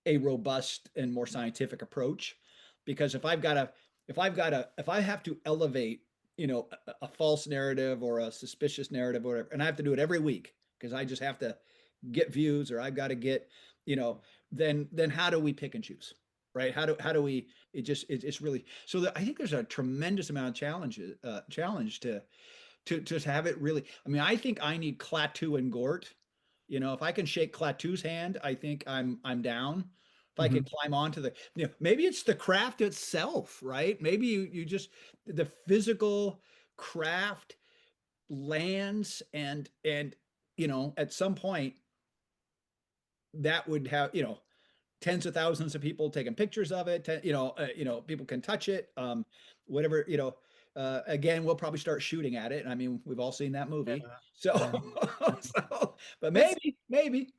Speaker 2: robust and more scientific approach. Because if I have to elevate, a false narrative or a suspicious narrative or whatever, and I have to do it every week because I just have to get views, or I've got to get, then how do we pick and choose? Right? How do we, it's really, so that I think there's a tremendous amount of challenge to have it really. I mean, I think I need Klaatu and Gort. If I can shake Klaatu's hand, I think I'm down. If I can climb onto maybe it's the craft itself, right? Maybe you just, the physical craft lands, and at some point that would have, tens of thousands of people taking pictures of it. People can touch it. Whatever, again, we'll probably start shooting at it. I mean, we've all seen that movie.
Speaker 1: Yeah.
Speaker 2: So, but maybe.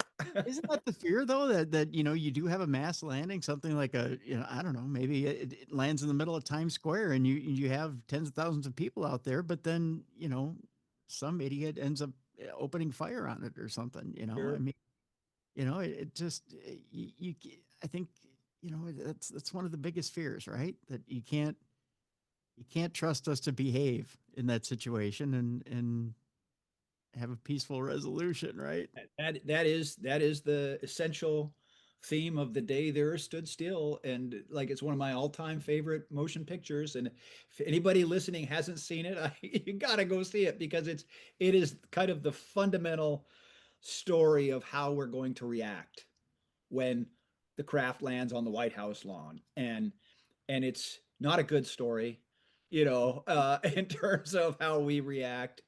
Speaker 1: Isn't that the fear though, that you do have a mass landing, something like I don't know, maybe it lands in the middle of Times Square and you have tens of thousands of people out there, but then some idiot ends up opening fire on it or something.
Speaker 2: Sure.
Speaker 1: I mean, it just I think that's one of the biggest fears, right? That you can't trust us to behave in that situation and have a peaceful resolution, right?
Speaker 2: That is the essential theme of The Day the Earth Stood Still, and like, it's one of my all-time favorite motion pictures. And if anybody listening hasn't seen it, you gotta go see it, because it is kind of the fundamental story of how we're going to react when the craft lands on the White House lawn. And it's not a good story, in terms of how we react,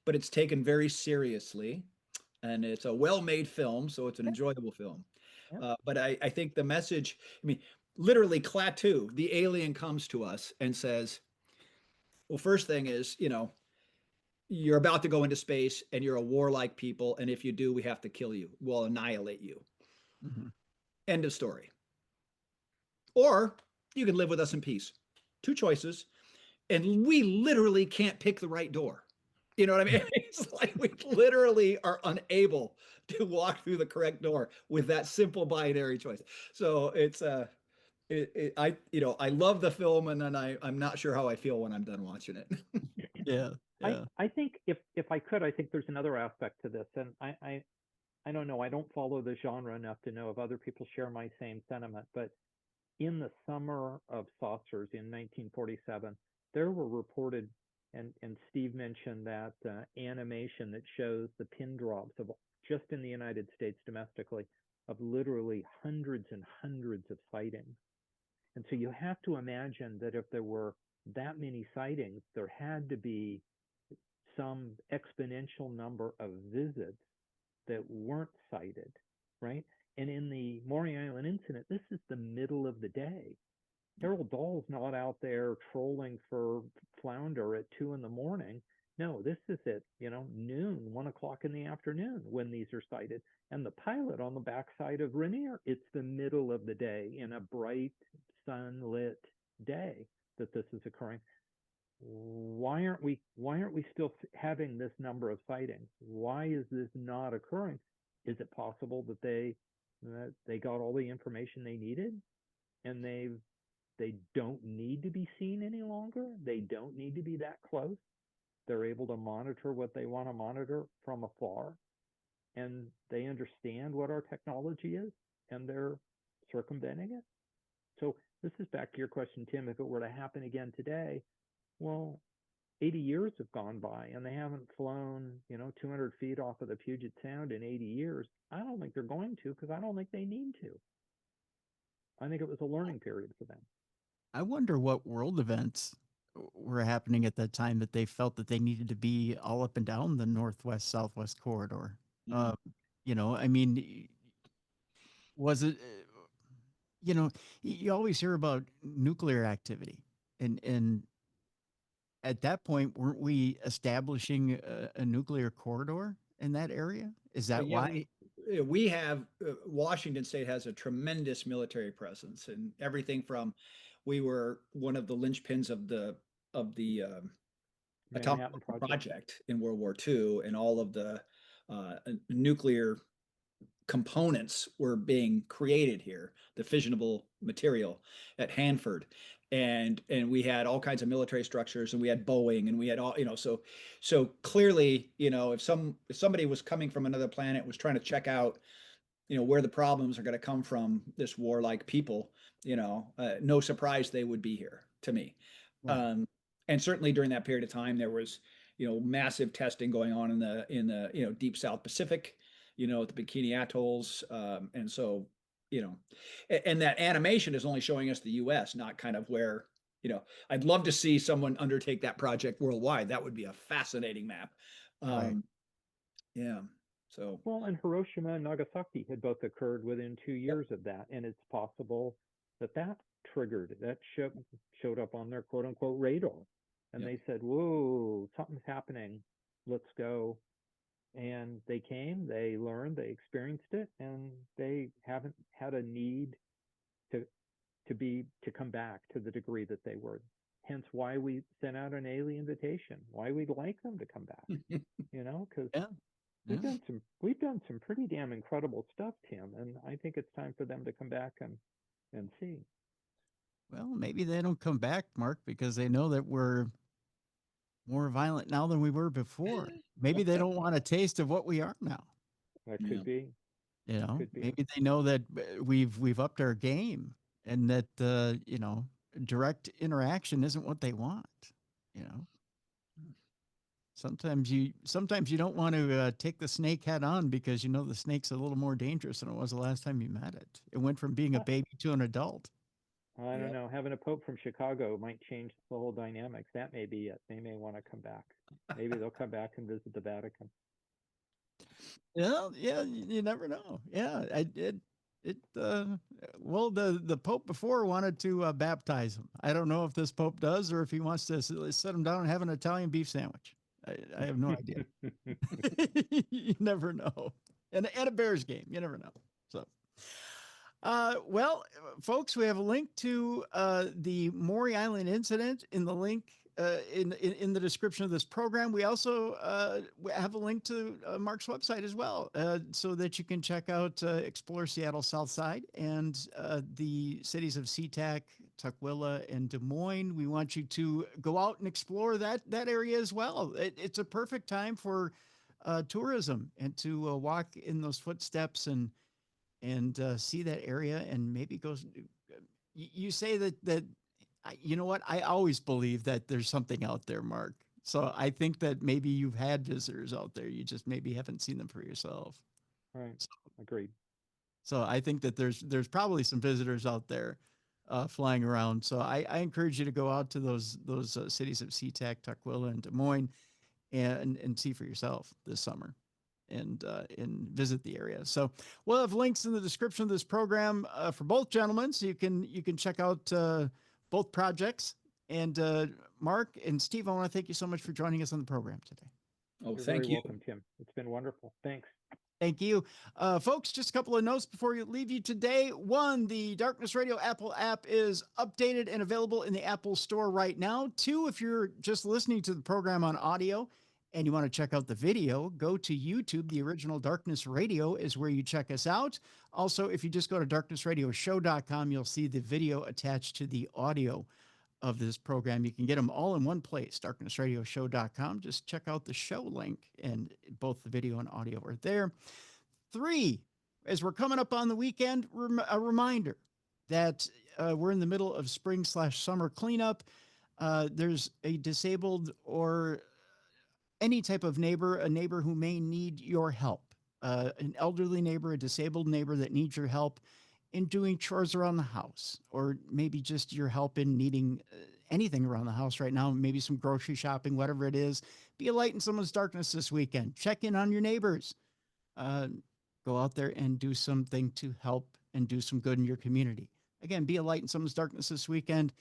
Speaker 2: but it's taken very seriously, and it's a well-made film, so it's an enjoyable film.
Speaker 1: Yeah.
Speaker 2: But I think the message, I mean, literally, Klaatu, the alien, comes to us and says, well, first thing is, you're about to go into space and you're a warlike people, and if you do, we have to kill you. We'll annihilate you.
Speaker 1: Mm-hmm.
Speaker 2: End of story. Or you can live with us in peace. Two choices. And we literally can't pick the right door. You know what I mean? It's like we literally are unable to walk through the correct door with that simple binary choice. So it's I love the film, and then I'm not sure how I feel when I'm done watching it.
Speaker 1: Yeah. Yeah.
Speaker 3: I think if I could, I think there's another aspect to this, and I don't know, I don't follow the genre enough to know if other people share my same sentiment, but in the summer of saucers in 1947, there were reported, and Steve mentioned that animation that shows the pin drops of, just in the United States domestically, of literally hundreds and hundreds of sightings. And so you have to imagine that if there were that many sightings, there had to be some exponential number of visits that weren't cited, right? And in the Maury Island incident, this is the middle of the day. Harold Dahl's not out there trolling for flounder at 2 a.m. No, this is at noon, 1 o'clock in the afternoon when these are sighted. And the pilot on the backside of Rainier, it's the middle of the day in a bright, sunlit day that this is occurring. Why aren't we still having this number of sightings? Why is this not occurring? Is it possible that they got all the information they needed, and they don't need to be seen any longer? They don't need to be that close. They're able to monitor what they want to monitor from afar, and they understand what our technology is, and they're circumventing it. So this is back to your question, Tim. If it were to happen again today, well, 80 years have gone by and they haven't flown, 200 feet off of the Puget Sound in 80 years. I don't think they're going to, because I don't think they need to. I think it was a learning period for them.
Speaker 1: I wonder what world events were happening at that time that they felt that they needed to be all up and down the northwest southwest corridor.
Speaker 2: Mm.
Speaker 1: I mean, was it? You always hear about nuclear activity, and at that point, weren't we establishing a nuclear corridor in that area? Is that
Speaker 2: Yeah,
Speaker 1: why?
Speaker 2: we have Washington State has a tremendous military presence, and everything from we were one of the linchpins of the atomic
Speaker 3: Manhattan Project.
Speaker 2: project in World War II, and all of the nuclear components were being created here, the fissionable material at Hanford. And we had all kinds of military structures, and we had Boeing, and we had all, so clearly, if somebody was coming from another planet, was trying to check out, where the problems are going to come from, this warlike people, no surprise they would be here, to me.
Speaker 1: Right.
Speaker 2: And certainly during that period of time, there was, massive testing going on in the deep South Pacific, at the Bikini Atolls. And so, and that animation is only showing us the US, not kind of where, I'd love to see someone undertake that project worldwide. That would be a fascinating map.
Speaker 1: Right.
Speaker 2: Yeah. So,
Speaker 3: Well, and Hiroshima and Nagasaki had both occurred within 2 years of that, and it's possible that that triggered that showed up on their quote unquote radar, and
Speaker 2: yep.
Speaker 3: they said, "Whoa, something's happening. Let's go." And they came, they learned, they experienced it, and they haven't had a need to to come back to the degree that they were. Hence why we sent out an alien invitation, why we'd like them to come back. Because
Speaker 1: Yeah. Yeah.
Speaker 3: we've done some pretty damn incredible stuff, Tim, and I think it's time for them to come back and see.
Speaker 1: Well, maybe they don't come back, Mark, because they know that we're more violent now than we were before. Maybe they don't want a taste of what we are now.
Speaker 3: That
Speaker 2: Yeah.
Speaker 3: could be. Could be.
Speaker 1: Maybe they know that we've upped our game, and that direct interaction isn't what they want. You know, sometimes you don't want to take the snake head on, because the snake's a little more dangerous than it was the last time you met it. It went from being a baby to an adult.
Speaker 3: I don't know. Having a pope from Chicago might change the whole dynamics. That may be it. They may want to come back. Maybe they'll come back and visit the Vatican.
Speaker 1: Yeah, yeah, you never know. Yeah, I did. Well, the Pope before wanted to baptize him. I don't know if this Pope does, or if he wants to sit him down and have an Italian beef sandwich. I have no idea. You never know. And a Bears game, you never know. So, well, folks, we have a link to the Maury Island Incident in the link in the description of this program. We also have a link to Mark's website as well, so that you can check out explore Seattle Southside and the cities of SeaTac, Tukwila, and Des Moines. We want you to go out and explore that area as well. It's a perfect time for tourism, and to walk in those footsteps and see that area, and maybe go. You say that you know what? I always believe that there's something out there, Mark. So I think that maybe you've had visitors out there. You just maybe haven't seen them for yourself.
Speaker 3: Right. Agreed.
Speaker 1: So I think that there's probably some visitors out there flying around. So I encourage you to go out to those cities of SeaTac, Tukwila, and Des Moines, and see for yourself this summer, and visit the area. So we'll have links in the description of this program for both gentlemen, so you can check out both projects. And Mark and Steve, I want to thank you so much for joining us on the program today.
Speaker 2: Oh,
Speaker 3: You're
Speaker 2: thank
Speaker 3: very
Speaker 2: you.
Speaker 3: welcome, Tim. It's been wonderful. Thanks.
Speaker 1: Thank you. Folks, just a couple of notes before you leave you today. One, the Darkness Radio Apple app is updated and available in the Apple Store right now. Two, if you're just listening to the program on audio and you want to check out the video, go to YouTube. The original Darkness Radio is where you check us out. Also, if you just go to darknessradioshow.com, you'll see the video attached to the audio of this program. You can get them all in one place, darknessradioshow.com. Just check out the show link, and both the video and audio are there. Three, as we're coming up on the weekend, a reminder that we're in the middle of spring/summer cleanup. There's a disabled or any type of neighbor, a neighbor who may need your help, an elderly neighbor, a disabled neighbor that needs your help. in doing chores around the house, or maybe just your help in needing anything around the house right now, maybe some grocery shopping, whatever it is. Be a light in someone's darkness this weekend. Check in on your neighbors. Go out there and do something to help and do some good in your community. Again, be a light in someone's darkness this weekend.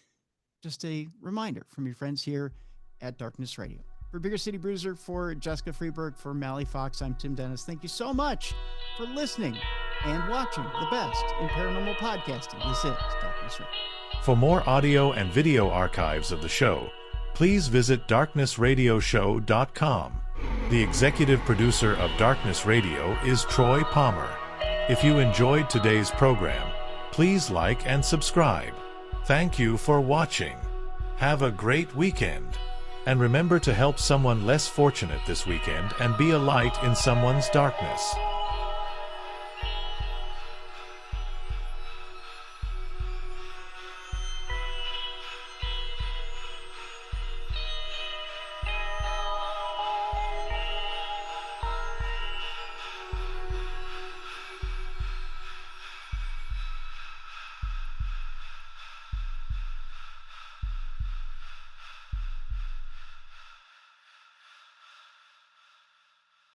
Speaker 1: Just a reminder from your friends here at Darkness Radio. For Bigger City Bruiser, for Jessica Freeberg, for Mally Fox, I'm Tim Dennis. Thank you so much for listening and watching the best in paranormal podcasting. This is Darkness Radio.
Speaker 4: For more audio and video archives of the show, please visit darknessradioshow.com. The executive producer of Darkness Radio is Troy Palmer. If you enjoyed today's program, please like and subscribe. Thank you for watching. Have a great weekend. And remember to help someone less fortunate this weekend and be a light in someone's darkness.